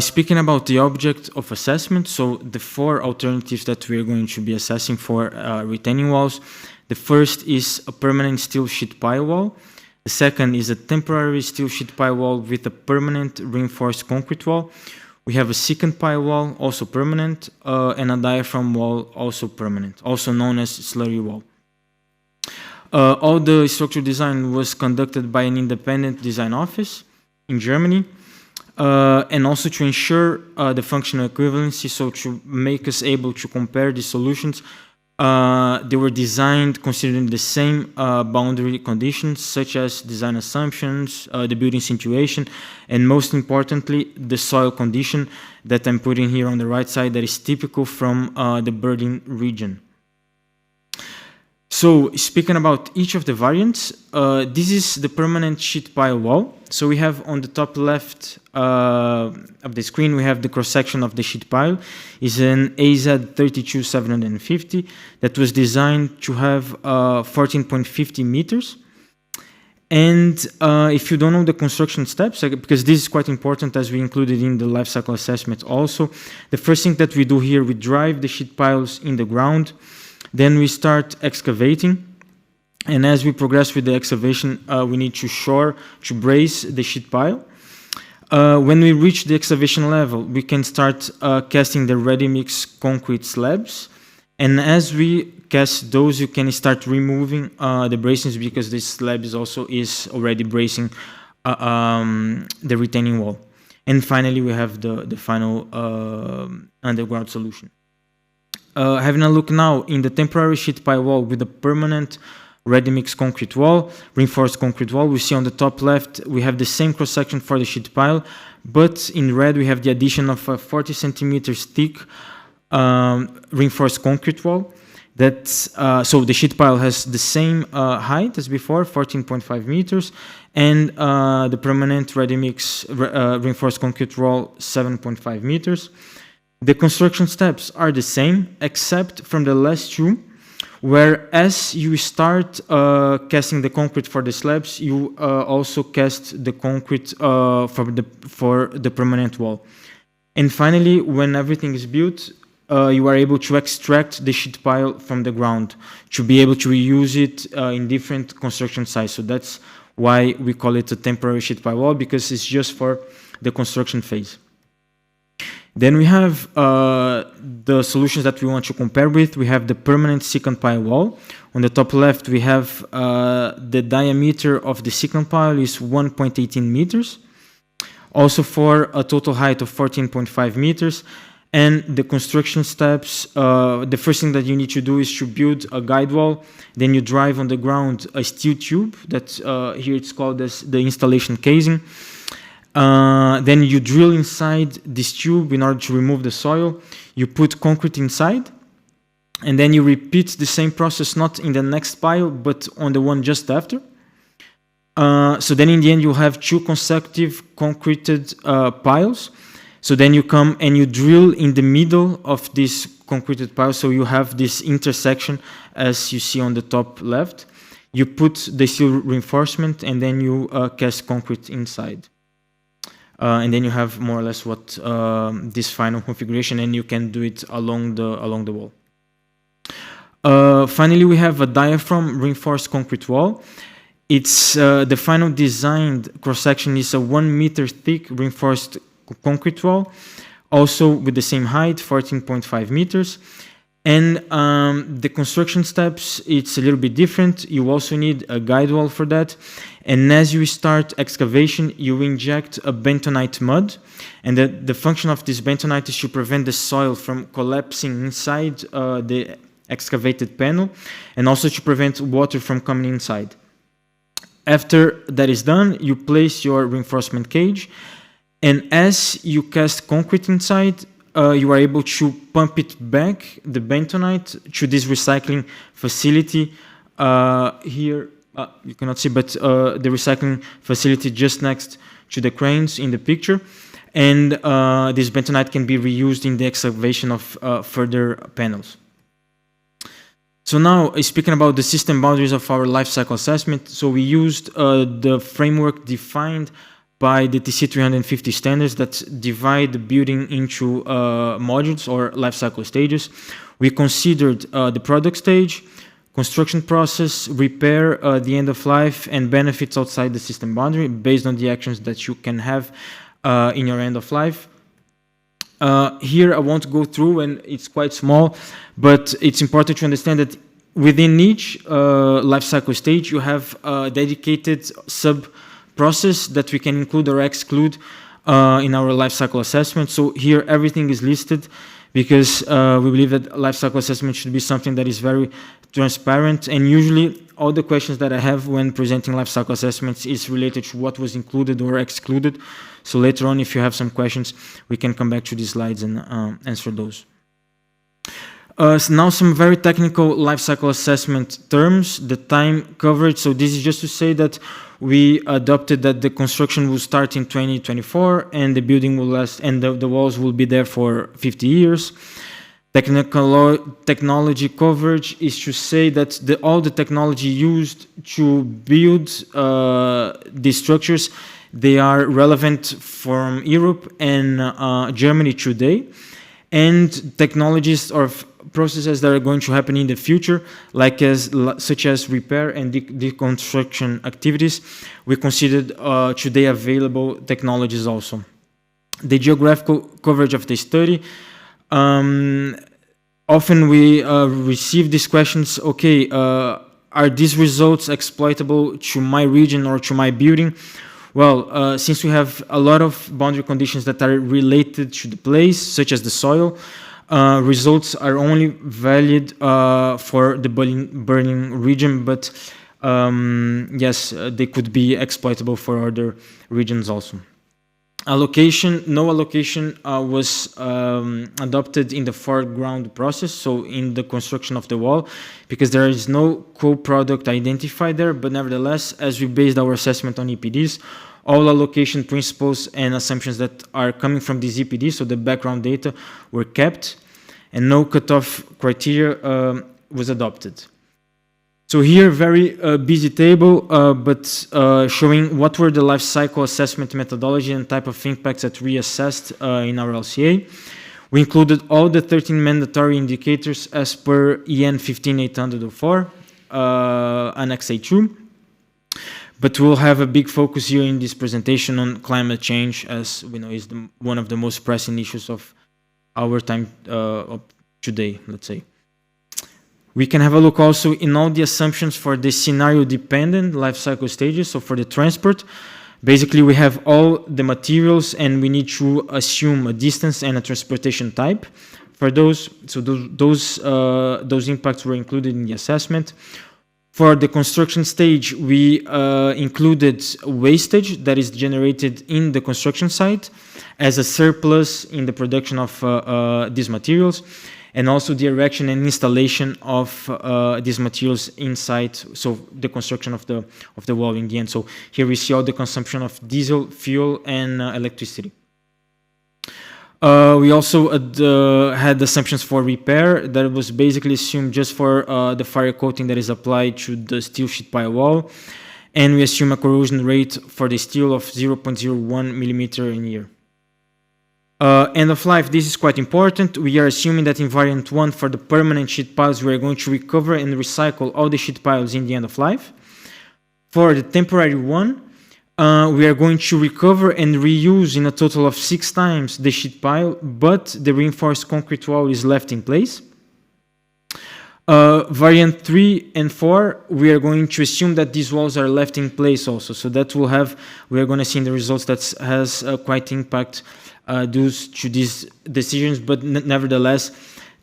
F: Speaking about the object of assessment, so the 4 alternatives that we are going to be assessing for retaining walls. The first is a permanent steel sheet pile wall. The second is a temporary steel sheet pile wall with a permanent reinforced concrete wall. We have a secant pile wall, also permanent, and a diaphragm wall, also permanent, also known as slurry wall. All the structural design was conducted by an independent design office in Germany, and also to ensure the functional equivalency, so to make us able to compare the solutions. They were designed considering the same boundary conditions, such as design assumptions, the building situation, and most importantly, the soil condition that I'm putting here on the right side that is typical from the burden region. So speaking about each of the variants, this is the permanent sheet pile wall. So we have on the top left of the screen, we have the cross-section of the sheet pile. It's an AZ32750 that was designed to have 14.50 meters. And if you don't know the construction steps, because this is quite important as we included in the life cycle assessment also, the first thing that we do here, we drive the sheet piles in the ground. Then we start excavating, and as we progress with the excavation, we need to brace the sheet pile. When we reach the excavation level, we can start casting the ready-mix concrete slabs, and as we cast those, you can start removing the bracings because this slab is already bracing the retaining wall. And finally, we have the final underground solution. Having a look now in the temporary sheet pile wall with a permanent ready-mix concrete wall, reinforced concrete wall, we see on the top left we have the same cross-section for the sheet pile, but in red we have the addition of a 40 centimeters thick reinforced concrete wall. So the sheet pile has the same height as before, 14.5 meters, and the permanent ready-mix reinforced concrete wall, 7.5 meters. The construction steps are the same, except from the last two, where as you start casting the concrete for the slabs, you also cast the concrete for the permanent wall. And finally, when everything is built, you are able to extract the sheet pile from the ground to be able to reuse it in different construction sites. So that's why we call it a temporary sheet pile wall, because it's just for the construction phase. Then we have the solutions that we want to compare with. We have the permanent secant pile wall. On the top left, we have the diameter of the secant pile is 1.18 meters. also for a total height of 14.5 meters. And the construction steps, the first thing that you need to do is to build a guide wall. Then you drive on the ground a steel tube that here it's called as the installation casing. Then you drill inside this tube in order to remove the soil. You put concrete inside, and then you repeat the same process, not in the next pile, but on the one just after. So then in the end, you have 2 consecutive concreted piles. So then you come and you drill in the middle of this concreted pile. So you have this intersection, as you see on the top left. You put the steel reinforcement, and then you cast concrete inside. And then you have more or less what this final configuration, and you can do it along the wall. Finally, we have a diaphragm reinforced concrete wall. It's the final designed cross-section is a 1 meter thick reinforced concrete wall, also with the same height, 14.5 meters. And the construction steps, it's a little bit different. You also need a guide wall for that. And as you start excavation, you inject a bentonite mud. And the function of this bentonite is to prevent the soil from collapsing inside the excavated panel, and also to prevent water from coming inside. After that is done, you place your reinforcement cage. And as you cast concrete inside, you are able to pump it back, the bentonite, to this recycling facility. Here, you cannot see, but the recycling facility just next to the cranes in the picture. And this bentonite can be reused in the excavation of further panels. So now, speaking about the system boundaries of our life cycle assessment, so we used the framework defined by the TC 350 standards that divide the building into modules or life cycle stages. We considered the product stage, construction process, repair, the end of life, and benefits outside the system boundary based on the actions that you can have in your end of life. Here I won't go through, and it's quite small, but it's important to understand that within each life cycle stage you have a dedicated sub-process that we can include or exclude in our life cycle assessment. So here everything is listed because we believe that life cycle assessment should be something that is very transparent, and usually all the questions that I have when presenting life cycle assessments is related to what was included or excluded. So later on, if you have some questions, we can come back to these slides and answer those. So now some very technical life cycle assessment terms, the time coverage. So this is just to say that we adopted that the construction will start in 2024 and the building will last, and the walls will be there for 50 years. Technology coverage is to say that all the technology used to build these structures, they are relevant from Europe and Germany today. And technologies or processes that are going to happen in the future, such as repair and deconstruction activities, we considered today available technologies also. The geographical coverage of the study. Often we receive these questions, okay, are these results exploitable to my region or to my building? Well, since we have a lot of boundary conditions that are related to the place, such as the soil, results are only valid for the burning region, but yes, they could be exploitable for other regions also. Allocation, no allocation was adopted in the foreground process, so in the construction of the wall, because there is no co-product identified there, but nevertheless, as we based our assessment on EPDs, all allocation principles and assumptions that are coming from these EPDs, so the background data, were kept, and no cutoff criteria was adopted. So here, very busy table, but showing what were the life cycle assessment methodology and type of impacts that we assessed in our LCA. We included all the 13 mandatory indicators as per EN 15804, Annex A2. But we'll have a big focus here in this presentation on climate change, as we know is one of the most pressing issues of our time of today, let's say. We can have a look also in all the assumptions for the scenario-dependent life cycle stages, so for the transport, Basically, we have all the materials and we need to assume a distance and a transportation type for those. So those impacts were included in the assessment. For the construction stage, we included wastage that is generated in the construction site as a surplus in the production of these materials, and also the erection and installation of these materials inside, so the construction of the wall in the end. So here we see all the consumption of diesel, fuel, and electricity. We also had assumptions for repair that was basically assumed just for the fire coating that is applied to the steel sheet pile wall. And we assume a corrosion rate for the steel of 0.01 millimeter in year. End of life, this is quite important. We are assuming that in variant 1 for the permanent sheet piles, we are going to recover and recycle all the sheet piles in the end of life. For the temporary one, we are going to recover and reuse in a total of 6 times the sheet pile, but the reinforced concrete wall is left in place. Variant 3 and 4, we are going to assume that these walls are left in place also. So that will have, we are going to see in the results that has quite impact due to these decisions, but nevertheless,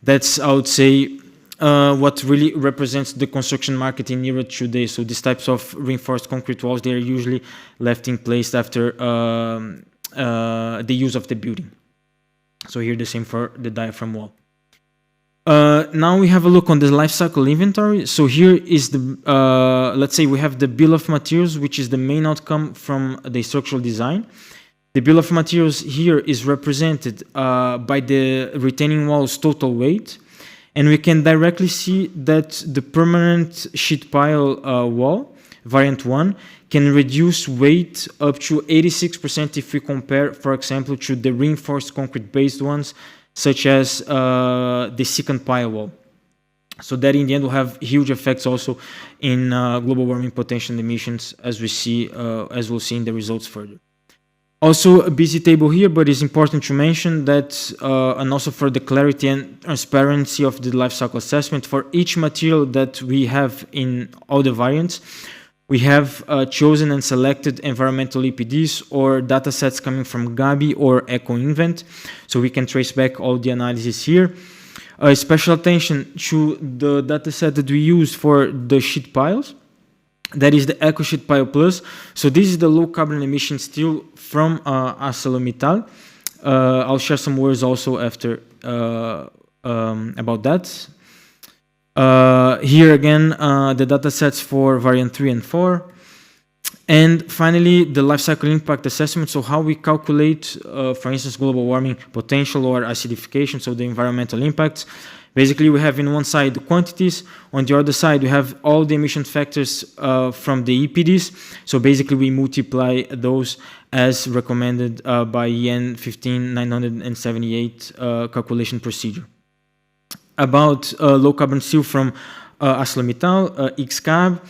F: that's, I would say, what really represents the construction market in Europe today. So these types of reinforced concrete walls, they are usually left in place after the use of the building. So here the same for the diaphragm wall. Now we have a look on the life cycle inventory. So here is the, let's say we have the bill of materials, which is the main outcome from the structural design. The bill of materials here is represented by the retaining wall's total weight. And we can directly see that the permanent sheet pile wall, variant 1, can reduce weight up to 86% if we compare, for example, to the reinforced concrete-based ones, such as the second pile wall. So that in the end will have huge effects also in global warming potential emissions, as we see, as we'll see in the results further. Also a busy table here, but it's important to mention that, and also for the clarity and transparency of the life cycle assessment, for each material that we have in all the variants, we have chosen and selected environmental EPDs or data sets coming from Gabi or EcoInvent, so we can trace back all the analysis here. Special attention to the data set that we use for the sheet piles. That is the Eco Sheet Pile Plus. So this is the low carbon emission steel from ArcelorMittal. I'll share some words also after about that. Here again, the data sets for variant 3 and 4. And finally, the life cycle impact assessment. So how we calculate, for instance, global warming potential or acidification, so the environmental impacts. Basically, we have in one side the quantities. On the other side, we have all the emission factors from the EPDs. So basically, we multiply those as recommended by EN 15978 calculation procedure. About low carbon steel from ArcelorMittal, XCAB,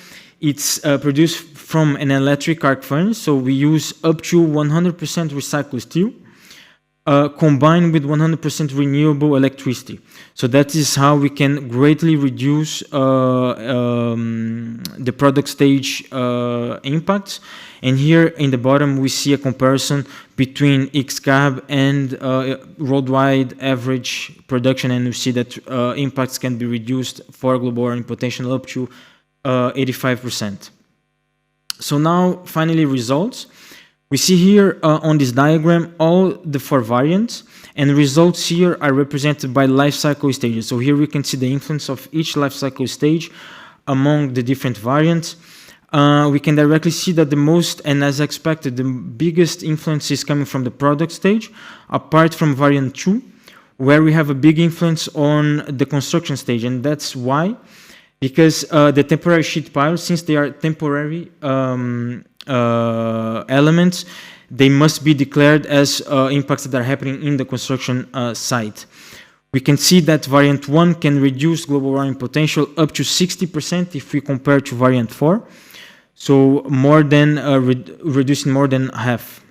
F: it's produced from an electric arc furnace. So we use up to 100% recycled steel. Combined with 100% renewable electricity. So that is how we can greatly reduce the product stage impacts. And here in the bottom, we see a comparison between XCAB and worldwide average production, and we see that impacts can be reduced for global warming potential up to 85%. So now, finally, results. We see here on this diagram all the 4 variants, and results here are represented by life cycle stages. So here we can see the influence of each life cycle stage among the different variants. We can directly see that the most, and as expected, the biggest influence is coming from the product stage, apart from variant 2, where we have a big influence on the construction stage. And that's why, because the temporary sheet piles, since they are temporary elements, they must be declared as impacts that are happening in the construction site. We can see that variant 1 can reduce global warming potential up to 60% if we compare to variant 4. So more than reducing more than half.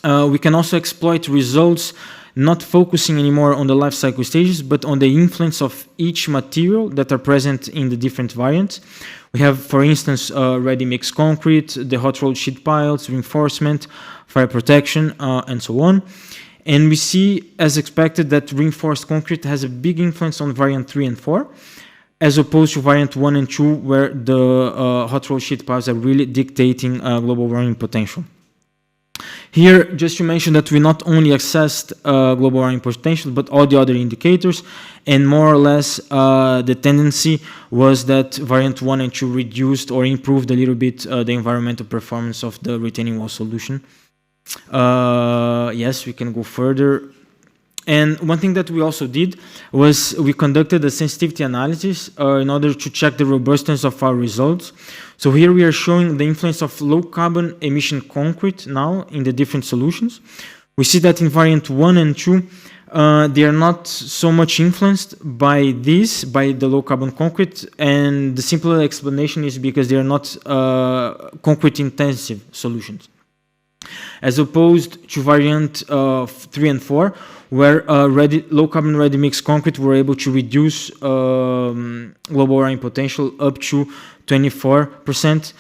F: We can also exploit results not focusing anymore on the life cycle stages, but on the influence of each material that are present in the different variants. We have, for instance, ready-mix concrete, the hot rolled sheet piles, reinforcement, fire protection, and so on. And we see, as expected, that reinforced concrete has a big influence on variant 3 and 4, as opposed to variant 1 and 2, where the hot rolled sheet piles are really dictating global warming potential. Here, just to mention that we not only assessed global warming potential, but all the other indicators, and more or less the tendency was that variant 1 and 2 reduced or improved a little bit the environmental performance of the retaining wall solution. Yes, we can go further. And one thing that we also did was we conducted a sensitivity analysis in order to check the robustness of our results. So here we are showing the influence of low carbon emission concrete now in the different solutions. We see that in variant 1 and 2, they are not so much influenced by this, by the low carbon concrete, and the simple explanation is because they are not concrete intensive solutions. As opposed to variant 3 and 4, where low carbon ready mix concrete were able to reduce global warming potential up to 24%,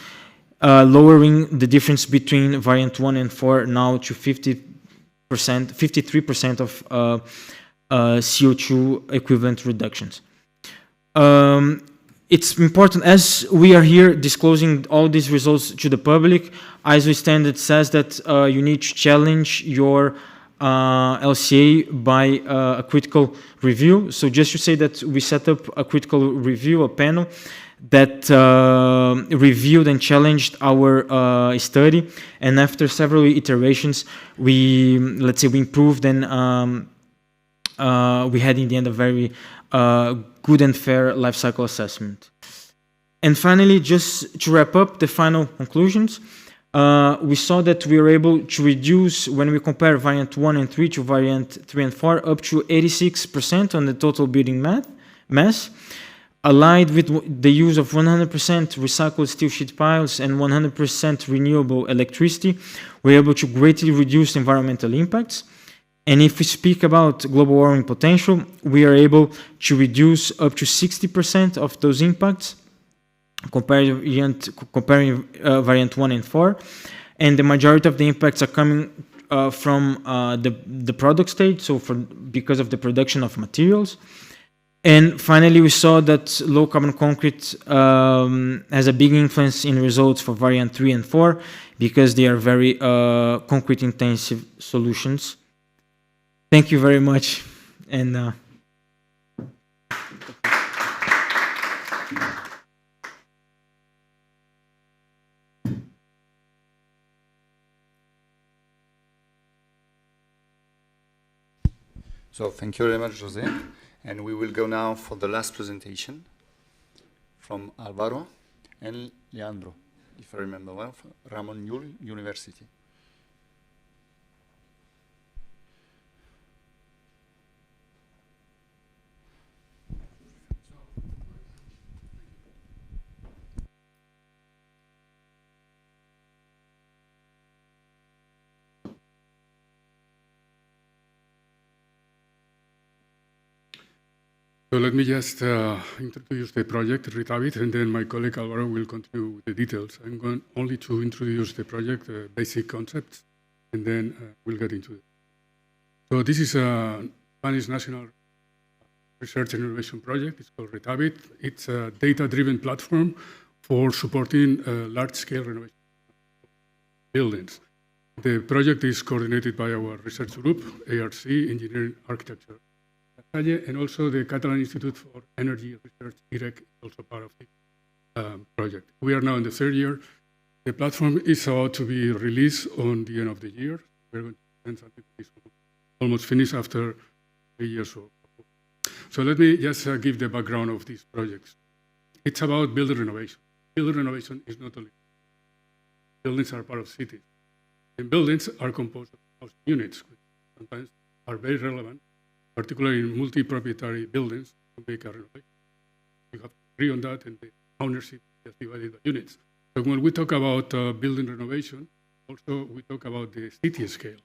F: lowering the difference between variant 1 and 4 now to 53% of CO2 equivalent reductions. It's important, as we are here disclosing all these results to the public, ISO standard says that you need to challenge your LCA by a critical review. So just to say that we set up a critical review, a panel that reviewed and challenged our study, and after several iterations, we improved, and we had in the end a very good and fair life cycle assessment. And finally, just to wrap up the final conclusions, we saw that we were able to reduce, when we compare variant 1 and 3 to variant 3 and 4, up to 86% on the total building mass, allied with the use of 100% recycled steel sheet piles and 100% renewable electricity. We're able to greatly reduce environmental impacts. And if we speak about global warming potential, we are able to reduce up to 60% of those impacts, comparing variant 1 and 4. And the majority of the impacts are coming from the product stage, so because of the production of materials. And finally, we saw that low carbon concrete has a big influence in results for variant 3 and 4 because they are very concrete intensive solutions. Thank you very much. And
A: so thank you very much, José. And we will go now for the last presentation from Álvaro and Leandro, if I remember well, from Ramon Llull University.
G: So let me just introduce the project, RETABIT, and then my colleague Álvaro will continue with the details. I'm going only to introduce the project, basic concepts, and then we'll get into it. So this is a Spanish National Research and Innovation project. It's called RETABIT. It's a data-driven platform for supporting large-scale renovation buildings. The project is coordinated by our research group, ARC, Engineering Architecture, and also the Catalan Institute for Energy Research, IREC, is also part of the project. We are now in the third year. The platform is about to be released on the end of the year. We're going to present something that is almost finished after 3 years or so. So let me just give the background of these projects. It's about building renovation. Building renovation is not only buildings are part of cities. And buildings are composed of housing units, which sometimes are very relevant, particularly in multi-proprietary buildings, to make a renovation. You have to agree on that, and the ownership is divided by units. So when we talk about building renovation, also we talk about the city scale.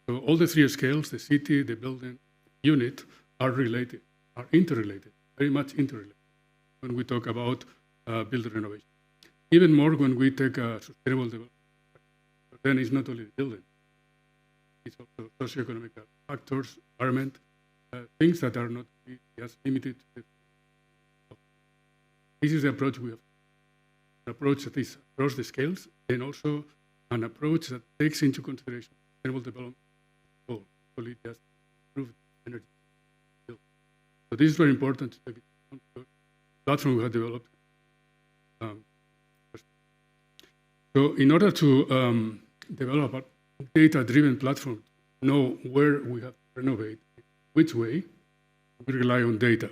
G: So all the three scales, the city, the building, unit, are related, are interrelated, very much interrelated when we talk about building renovation. Even more when we take a sustainable development. But then it's not only the building, it's also socioeconomic factors, environment, things that are not just limited to the. This is the approach we have. An approach that is across the scales, and also an approach that takes into consideration sustainable development goals, only just improve energy. So this is very important to take into account because the platform we have developed. So in order to develop a data-driven platform, know where we have to renovate, which way, we rely on data.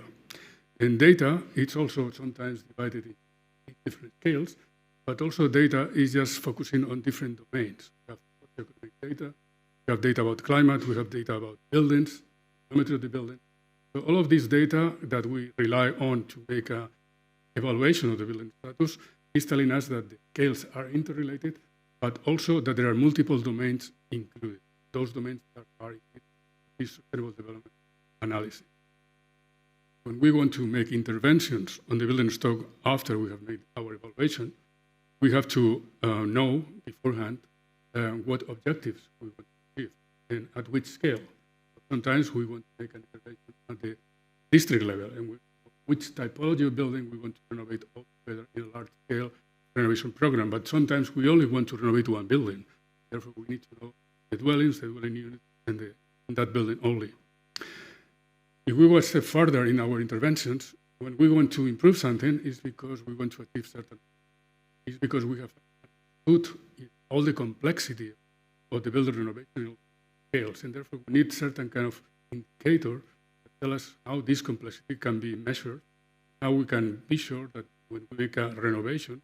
G: And data, it's also sometimes divided in different scales, but also data is just focusing on different domains. We have socioeconomic data, we have data about climate, we have data about buildings, geometry of the building. So all of this data that we rely on to make an evaluation of the building status is telling us that the scales are interrelated, but also that there are multiple domains included. Those domains that are in this sustainable development analysis. When we want to make interventions on the building stock after we have made our evaluation, we have to know beforehand what objectives we want to achieve and at which scale. Sometimes we want to make an intervention at the district level and which typology of building we want to renovate altogether in a large-scale renovation program. But sometimes we only want to renovate one building. Therefore, we need to know the dwellings, the dwelling units, and that building only. If we go a step further in our interventions, when we want to improve something, it's because we want to achieve certain. It's because we have put all the complexity of the building renovation scales, and therefore we need certain kind of indicator that tell us how this complexity can be measured, how we can be sure that when we make a renovation,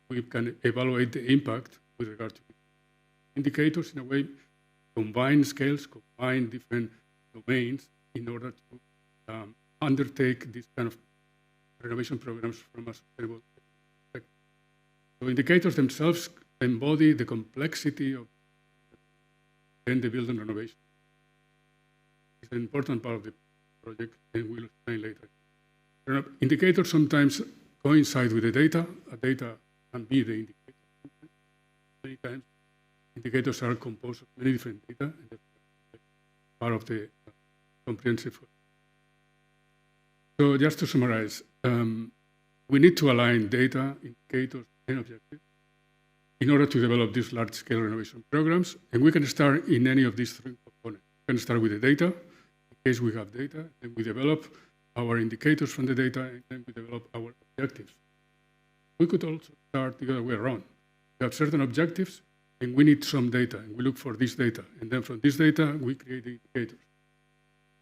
G: we can evaluate the impact with regard to indicators. In a way, combine scales, combine different domains in order to undertake this kind of renovation programs from a sustainable perspective. So indicators themselves embody the complexity of the building renovation. It's an important part of the project, and we'll explain later. Indicators sometimes coincide with the data. Data can be the indicator. Many times, indicators are composed of many different data, and that's part of the comprehensive. So just to summarize, we need to align data, indicators, and objectives in order to develop these large-scale renovation programs. And we can start in any of these three components. We can start with the data, in case we have data, then we develop our indicators from the data, and then we develop our objectives. We could also start the other way around. We have certain objectives, and we need some data, and we look for this data. And then from this data, we create the indicators.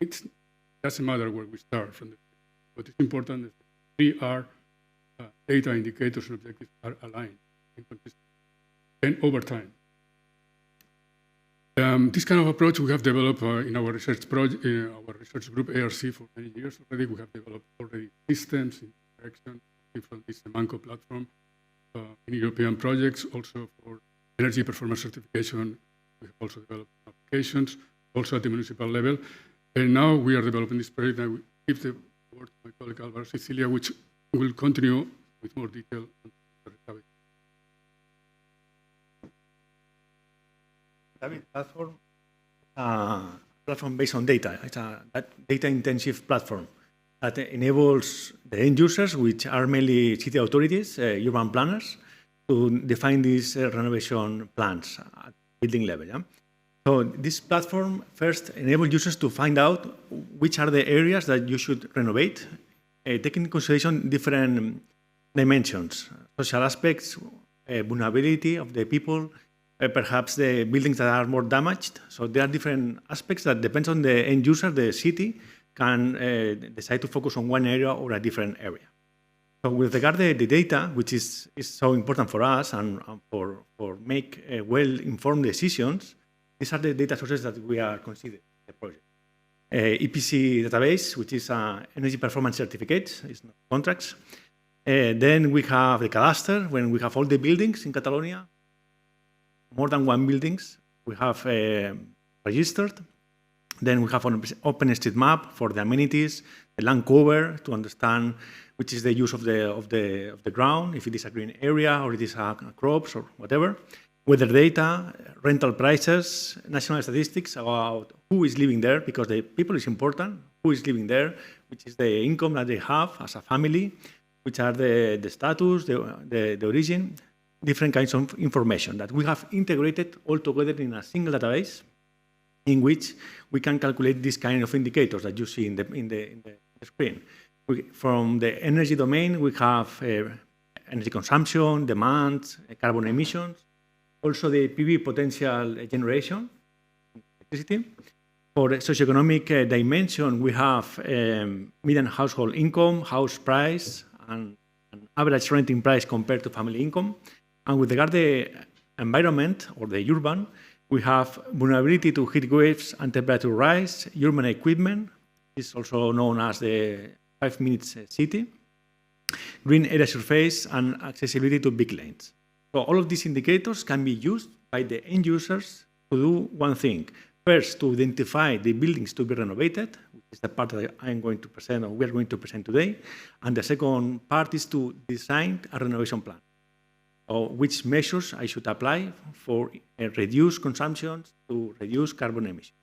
G: It doesn't matter where we start from. What is important is that 3R data, indicators, and objectives are aligned and consistent, and over time. This kind of approach we have developed in our research project, our research group ARC for many years already. We have developed already systems in direction from this Manco platform in European projects, also for energy performance certification. We have also developed applications, also at the municipal level. And now we are developing this project. I will give the word to my colleague Álvaro, Sicilia, which will continue with more detail on the RETABIT.
H: RETABIT platform based on data. It's a data-intensive platform that enables the end users, which are mainly city authorities, urban planners, to define these renovation plans at building level. Yeah? So this platform first enables users to find out which are the areas that you should renovate, taking into consideration different dimensions, social aspects, vulnerability of the people, perhaps the buildings that are more damaged. So there are different aspects that depends on the end user, the city, can decide to focus on one area or a different area. So with regard to the data, which is so important for us and for make well-informed decisions, these are the data sources that we are considering in the project. EPC database, which is energy performance certificates, it's not contracts. Then we have the cadastre, when we have all the buildings in Catalonia, more than one buildings. We have registered. Then we have an OpenStreetMap for the amenities, the land cover to understand which is the use of the ground, if it is a green area or it is crops or whatever. Weather data, rental prices, national statistics about who is living there, because the people is important, who is living there, which is the income that they have as a family, which are the status, the origin, different kinds of information that we have integrated all together in a single database in which we can calculate these kind of indicators that you see in the screen. From the energy domain, we have energy consumption, demand, carbon emissions, also the PV potential generation, electricity. For the socioeconomic dimension, we have median household income, house price, and average renting price compared to family income. And with regard to the environment or the urban, we have vulnerability to heat waves and temperature rise, urban equipment, is also known as the 5 minutes city, green area surface, and accessibility to big lanes. So all of these indicators can be used by the end users to do one thing. First, to identify the buildings to be renovated, which is the part that I'm going to present, or we're going to present today. And the second part is to design a renovation plan, or which measures I should apply for reduce consumption to reduce carbon emissions.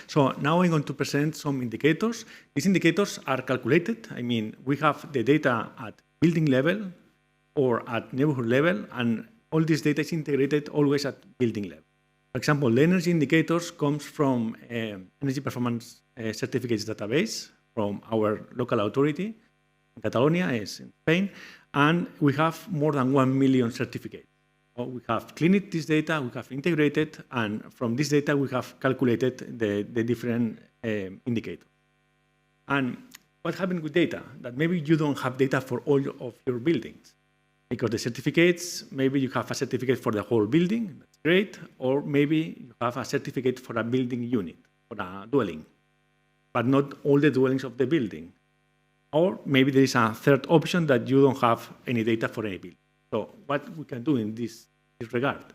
H: So now I'm going to present some indicators. These indicators are calculated. I mean, we have the data at building level or at neighborhood level, and all this data is integrated always at building level. For example, the energy indicators comes from energy performance certificates database from our local authority in Catalonia, is in Spain, and we have more than 1 million certificates. So we have cleaned this data, we have integrated, and from this data we have calculated the different indicators. And what happened with data? That maybe you don't have data for all of your buildings, because the certificates, maybe you have a certificate for the whole building, that's great, or maybe you have a certificate for a building unit, for a dwelling, but not all the dwellings of the building. Or maybe there is a third option that you don't have any data for any building. So what we can do in this regard?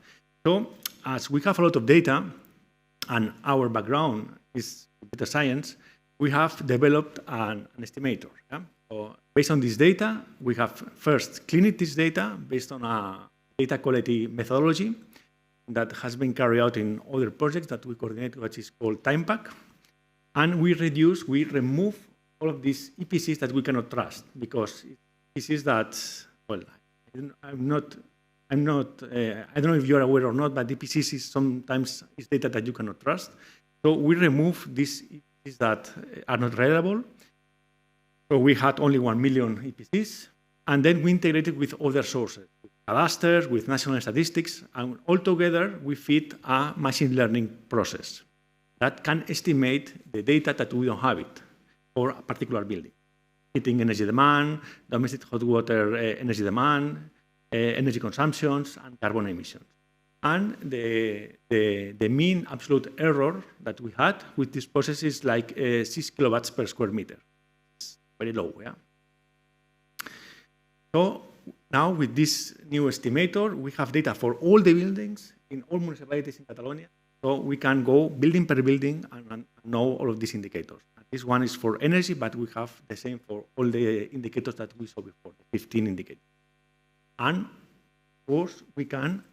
H: So as we have a lot of data, and our background is data science, we have developed an estimator. Yeah? So based on this data, we have first cleaned this data based on a data quality methodology that has been carried out in other projects that we coordinate, which is called TimePack. And we remove all of these EPCs that we cannot trust, because EPCs that, well, I don't know if you're aware or not, but EPCs is sometimes is data that you cannot trust. So we remove these EPCs that are not reliable. So we had only 1 million EPCs, and then we integrated with other sources, with cadastres, with national statistics, and altogether we feed a machine learning process that can estimate the data that we don't have it for a particular building. Heating energy demand, domestic hot water energy demand, energy consumptions, and carbon emissions. And the mean absolute error that we had with this process is like 6 kilowatts per square meter. It's very low, yeah? So now with this new estimator, we have data for all the buildings in all municipalities in Catalonia. So we can go building per building and know all of these indicators. This one is for energy, but we have the same for all the indicators that we saw before, the 15 indicators. And of course, we can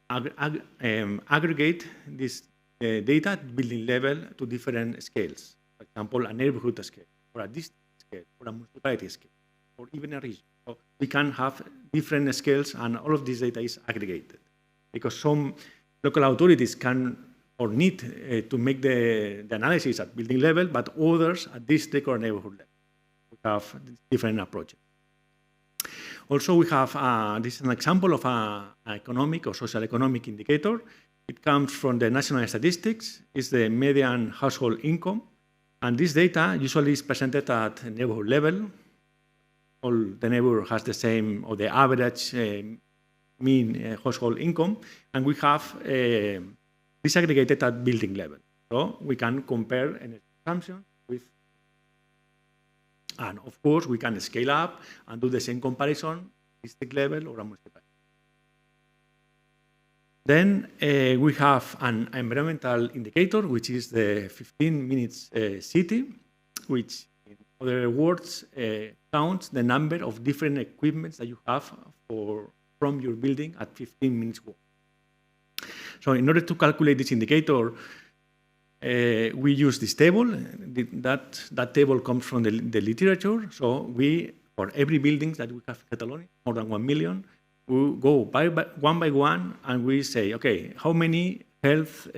H: aggregate this data at building level to different scales. For example, a neighborhood scale, or a district scale, or a municipality scale, or even a region. So we can have different scales, and all of this data is aggregated. Because some local authorities can or need to make the analysis at building level, but others at district or neighborhood level. We have different approaches. Also, we have, this is an example of an economic or social economic indicator. It comes from the national statistics. It's the median household income. And this data usually is presented at neighborhood level. All the neighborhood has the same, or the average mean household income. And we have disaggregated at building level. So we can compare energy consumption with, and of course we can scale up and do the same comparison at district level or a municipality. Then we have an environmental indicator, which is the 15 minutes city, which in other words counts the number of different equipments that you have from your building at 15 minutes walk. So in order to calculate this indicator, we use this table. That table comes from the literature. So we, for every building that we have in Catalonia, more than 1 million, we go one by one and we say, okay, how many health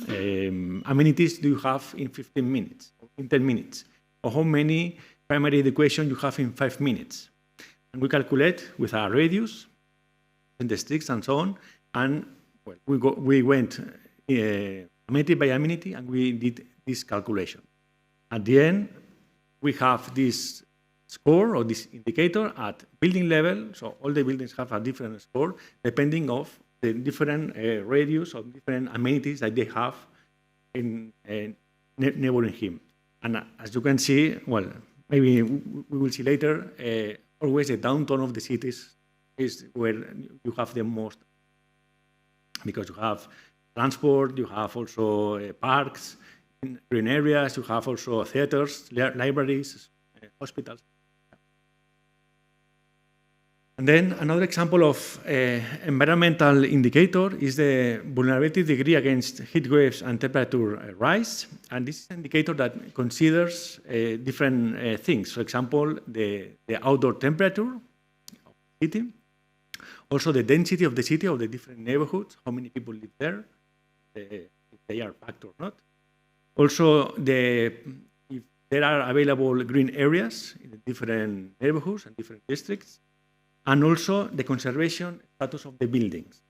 H: amenities do you have in 15 minutes, in 10 minutes? Or how many primary education you have in 5 minutes? And we calculate with our radius, in the districts and so on, and well, we went amenity by amenity and we did this calculation. At the end, we have this score or this indicator at building level, so all the buildings have a different score depending of the different radius or different amenities that they have in neighboring him. And as you can see, well, maybe we will see later, always the downtown of the cities is where you have the most, because you have transport, you have also parks, green areas, you have also theaters, libraries, hospitals. And then another example of environmental indicator is the vulnerability degree against heat waves and temperature rise. And this is an indicator that considers different things. For example, the outdoor temperature of the city, also the density of the city, of the different neighborhoods, how many people live there, if they are packed or not. Also, if there are available green areas in the different neighborhoods and different districts, and also the conservation status of the buildings.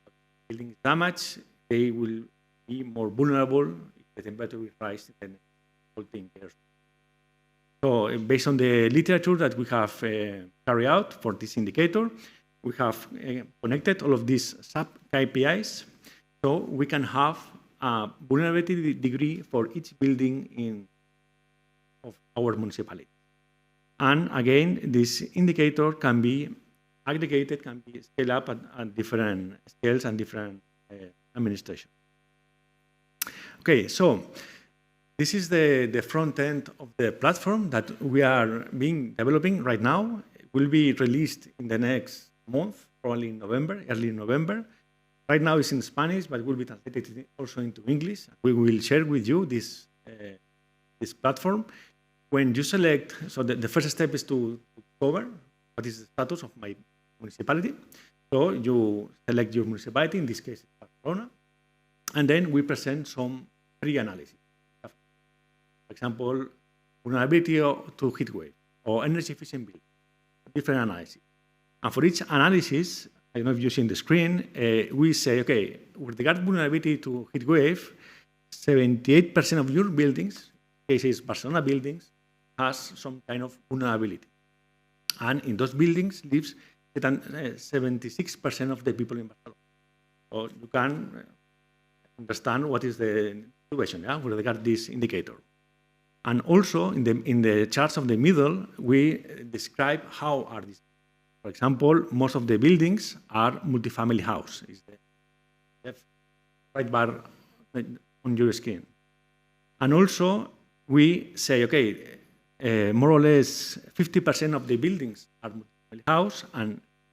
H: If the building is damaged, they will be more vulnerable if the temperature will rise, then the whole thing cares. So based on the literature that we have carried out for this indicator, we have connected all of these sub-KPIs, so we can have a vulnerability degree for each building of our municipality. And again, this indicator can be aggregated, can be scaled up at different scales and different administration. Okay, so this is the front end of the platform that we are developing right now. It will be released in the next month, probably in November, early November. Right now it's in Spanish, but it will be translated also into English. We will share with you this platform. When you select, so the first step is to discover what is the status of my municipality. So you select your municipality, in this case it's Barcelona, and then we present some pre-analysis. For example, vulnerability to heat wave or energy efficient building, different analysis. And for each analysis, I don't know if you see in the screen, we say, okay, with regard to vulnerability to heat wave, 78% of your buildings, in cases Barcelona buildings, has some kind of vulnerability. And in those buildings lives 76% of the people in Barcelona. So you can understand what is the situation with regard to this indicator. And also in the charts of the middle, we describe how are these. For example, most of the buildings are multifamily house. Is the left right bar on your screen. And also we say, okay, more or less 50% of the buildings are multifamily house,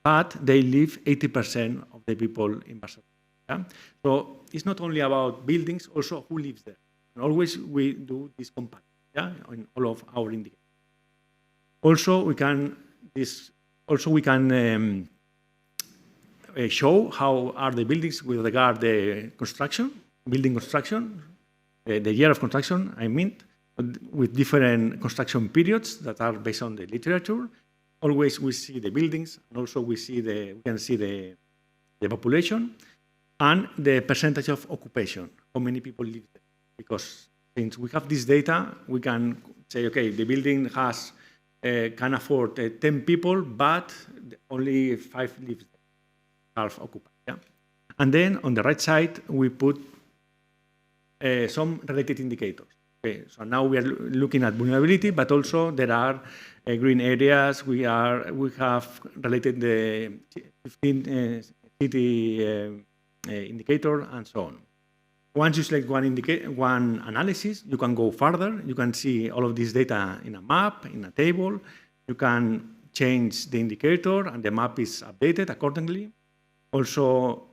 H: but they live 80% of the people in Barcelona. Yeah? So it's not only about buildings, also who lives there. And always we do this comparison in all of our indicators. Also, we can show how are the buildings with regard to building construction, the year of construction, I mean, with different construction periods that are based on the literature. Always we see the buildings, and also we can see the population and the percentage of occupation, how many people live there. Because since we have this data, we can say, okay, the building can afford 10 people, but only 5 live there, half occupied. Yeah? And then on the right side, we put some related indicators. Okay, so now we are looking at vulnerability, but also there are green areas. We have related the 15 city indicator, and so on. Once you select one analysis, you can go further. You can see all of this data in a map, in a table. You can change the indicator, and the map is updated accordingly. Also,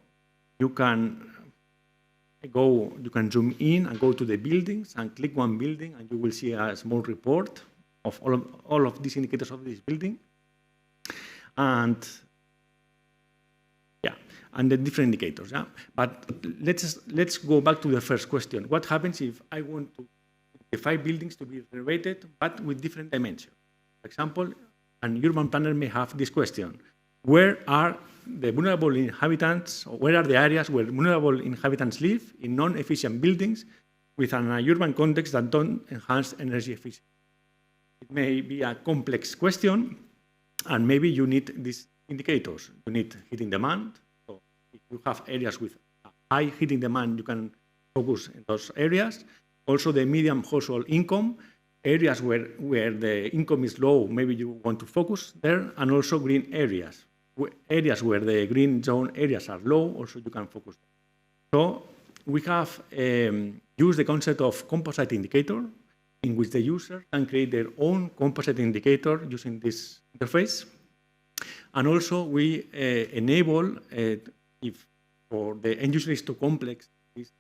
H: you can zoom in and go to the buildings and click one building, and you will see a small report of all of these indicators of this building. And and the different indicators. Yeah? But let's go back to the first question. What happens if I want to the 5 buildings to be renovated, but with different dimensions? For example, an urban planner may have this question: where are the vulnerable inhabitants, or where are the areas where vulnerable inhabitants live in non-efficient buildings with an urban context that don't enhance energy efficiency? It may be a complex question, and maybe you need these indicators. You need heating demand. So if you have areas with high heating demand, you can focus in those areas. Also, the median household income, areas where the income is low, maybe you want to focus there, and also green areas. Areas where the green zone areas are low, also you can focus there. So we have used the concept of composite indicator, in which the user can create their own composite indicator using this interface. And also we enable, if for the end user is too complex, this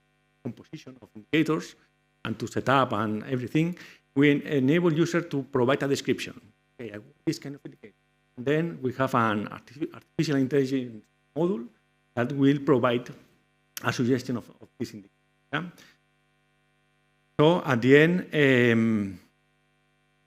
H: composition of indicators and to set up and everything, we enable user to provide a description. Okay, I want this kind of indicator. And then we have an artificial intelligence module that will provide a suggestion of this indicator. Yeah? So at the end,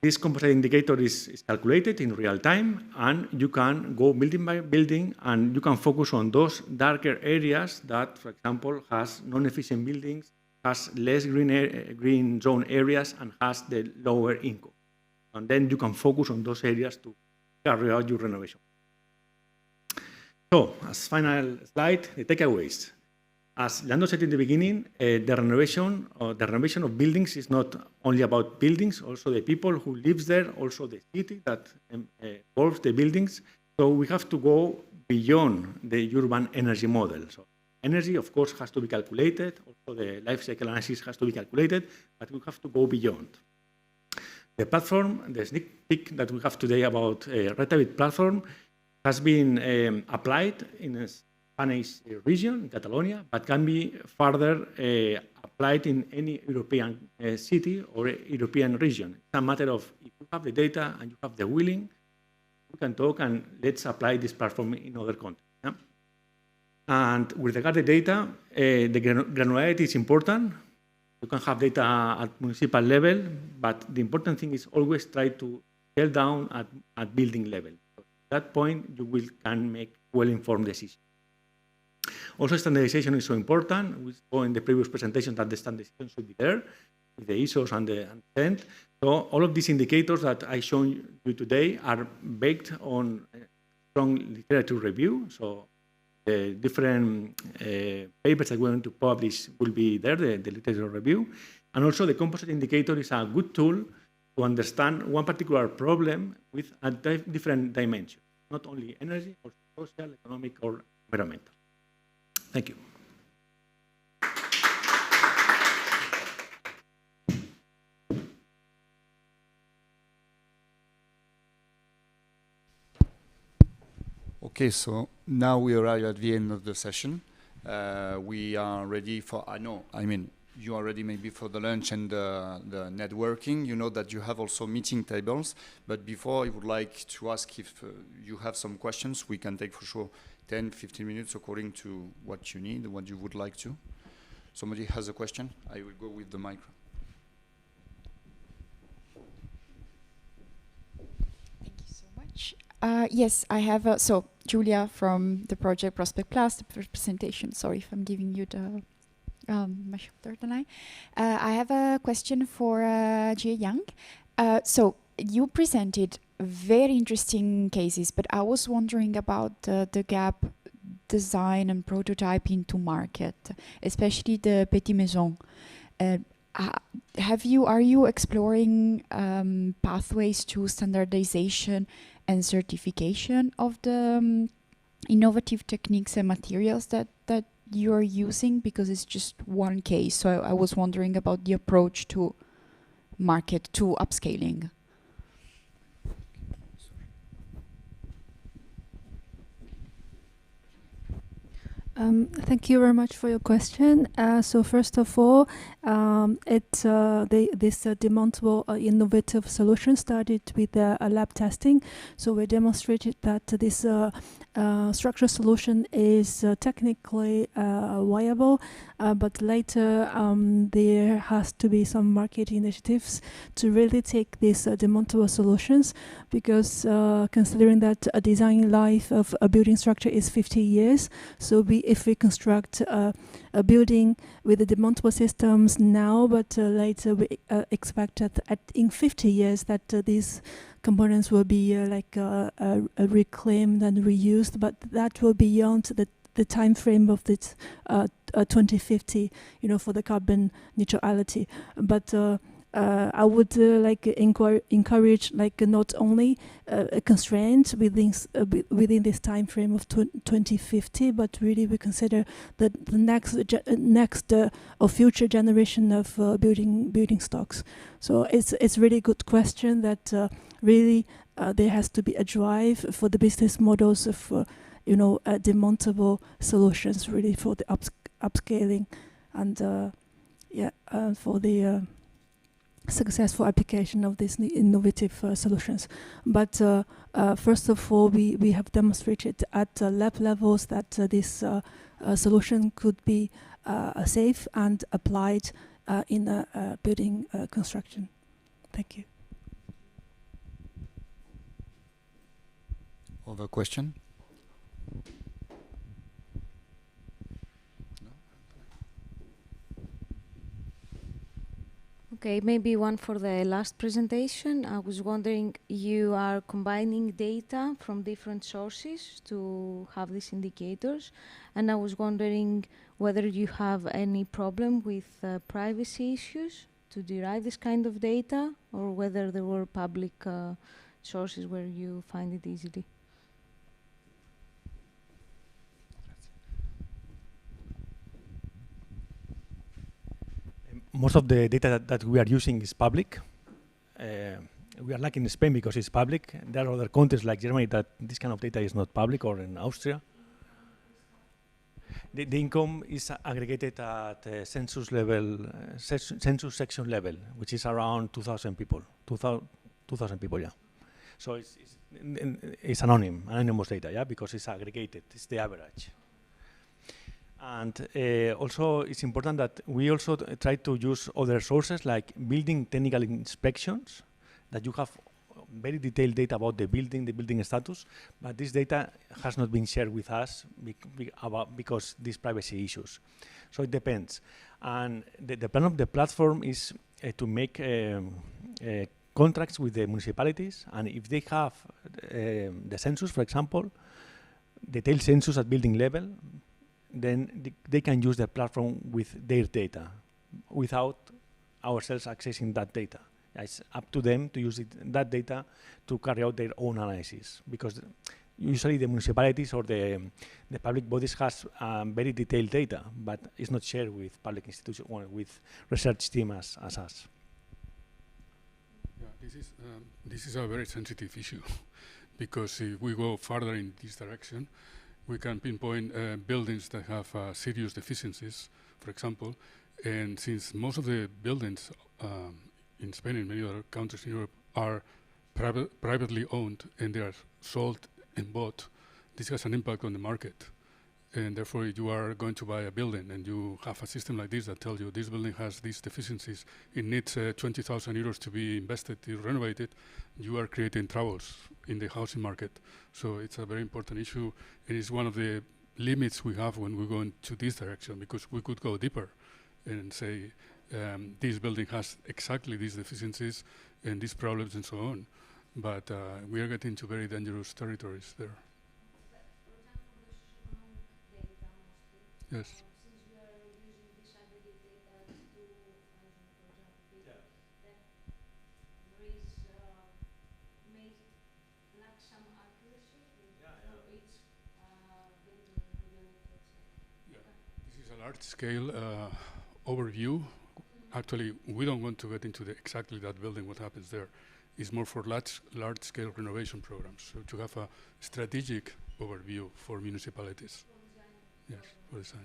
H: this composite indicator is calculated in real time, and you can go building by building, and you can focus on those darker areas that, for example, has non-efficient buildings, has less green zone areas, and has the lower income. And then you can focus on those areas to carry out your renovation. So, as final slide, the takeaways. As Leandro said in the beginning, the renovation of buildings is not only about buildings, also the people who live there, also the city that involves the buildings. So we have to go beyond the urban energy model. So energy, of course, has to be calculated. Also the life cycle analysis has to be calculated, but we have to go beyond. The platform, the sneak peek that we have today about RETABIT platform has been applied in a Spanish region, in Catalonia, but can be further applied in any European city or European region. It's a matter of if you have the data and you have the willing, we can talk and let's apply this platform in other contexts. Yeah? And with regard to the data, the granularity is important. You can have data at municipal level, but the important thing is always try to scale down at building level. At that point, you can make well-informed decisions. Also, standardization is so important. We saw in the previous presentation that the standardization should be there, with the ISOs and the consent. So all of these indicators that I shown you today are baked on strong literature review. So the different papers that we're going to publish will be there, the literature review. And also the composite indicator is a good tool to understand one particular problem with a different dimension, not only energy, or social, economic, or environmental. Thank you.
A: Okay, so now we arrive at the end of the session. We are ready for, you are ready maybe for the lunch and the networking. You know that you have also meeting tables, but before I would like to ask if you have some questions. We can take for sure 10, 15 minutes according to what you need, what you would like to. Somebody has a question? I will go with the micro.
C: Thank you so much. Yes, I have, so Giulia from the project Prospect Plus, the presentation. Sorry if I'm giving you the my shoulder, Danai. I have a question for Jie Yang. So you presented very interesting cases, but I was wondering about the gap design and prototyping to market, especially the Petite Maison. Are you exploring pathways to standardization and certification of the innovative techniques and materials that you are using? Because it's just one case. So I was wondering about the approach to market, to upscaling.
E: Thank you very much for your question. So first of all, this demountable innovative solution started with a lab testing. So we demonstrated that this structural solution is technically viable, but later there has to be some market initiatives to really take these demountable solutions, because considering that a design life of a building structure is 50 years, so if we construct a building with the demountable systems now, but later we expect that in 50 years that these components will be reclaimed and reused, but that will be beyond the time frame of this 2050, for the carbon neutrality. But I would encourage not only a constraint within this time frame of 2050, but really we consider the next or future generation of building stocks. So it's really a good question that really there has to be a drive for the business models of demountable solutions, really for the upscaling and for the successful application of these innovative solutions. But first of all, we have demonstrated at lab levels that this solution could be safe and applied in a building construction. Thank you.
I: Other question?
B: Okay, maybe one for the last presentation. I was wondering, you are combining data from different sources to have these indicators, and I was wondering whether you have any problem with privacy issues to derive this kind of data, or whether there were public sources where you find it easily.
H: Most of the data that we are using is public. We are lucky in Spain because it's public. There are other countries like Germany that this kind of data is not public, or in Austria. The income is aggregated at census level, census section level, which is around 2,000 people. 2,000 people, yeah. So it's anonymous data, yeah, because it's aggregated. It's the average. And also, it's important that we also try to use other sources like building technical inspections, that you have very detailed data about the building status, but this data has not been shared with us because these privacy issues. So it depends. And the plan of the platform is to make contracts with the municipalities, and if they have the census, for example, detailed census at building level, then they can use the platform with their data without ourselves accessing that data. It's up to them to use that data to carry out their own analysis, because usually the municipalities or the public bodies has very detailed data, but it's not shared with public institutions or with research team as us.
G: Yeah, this is a very sensitive issue, because if we go further in this direction, we can pinpoint buildings that have serious deficiencies, for example, and since most of the buildings in Spain and many other countries in Europe are privately owned and they are sold and bought, this has an impact on the market. And therefore, if you are going to buy a building and you have a system like this that tells you this building has these deficiencies, it needs 20,000 euros to be invested to renovate it, you are creating troubles in the housing market. So it's a very important issue, and it's one of the limits we have when we go into this direction, because we could go deeper and say this building has exactly these deficiencies and these problems and so on. But we are getting to very dangerous territories there. Yes.
B: Since we are using this aggregate data to management, for example, then there is may lack some accuracy for each
G: This is a large-scale overview. Actually, we don't want to get into exactly that building, what happens there. It's more for large-scale renovation programs, so to have a strategic overview for municipalities. Yes, for design.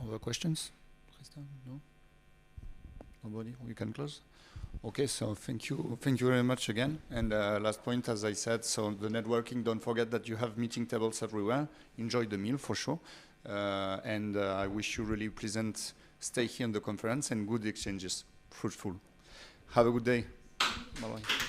I: Other questions? Tristan? No? Nobody? We can close? Okay, so thank you very much again. And last point, as I said, so the networking, don't forget that you have meeting tables everywhere. Enjoy the meal for sure. And I wish you really pleasant stay here in the conference and good exchanges, fruitful. Have a good day. Bye-bye.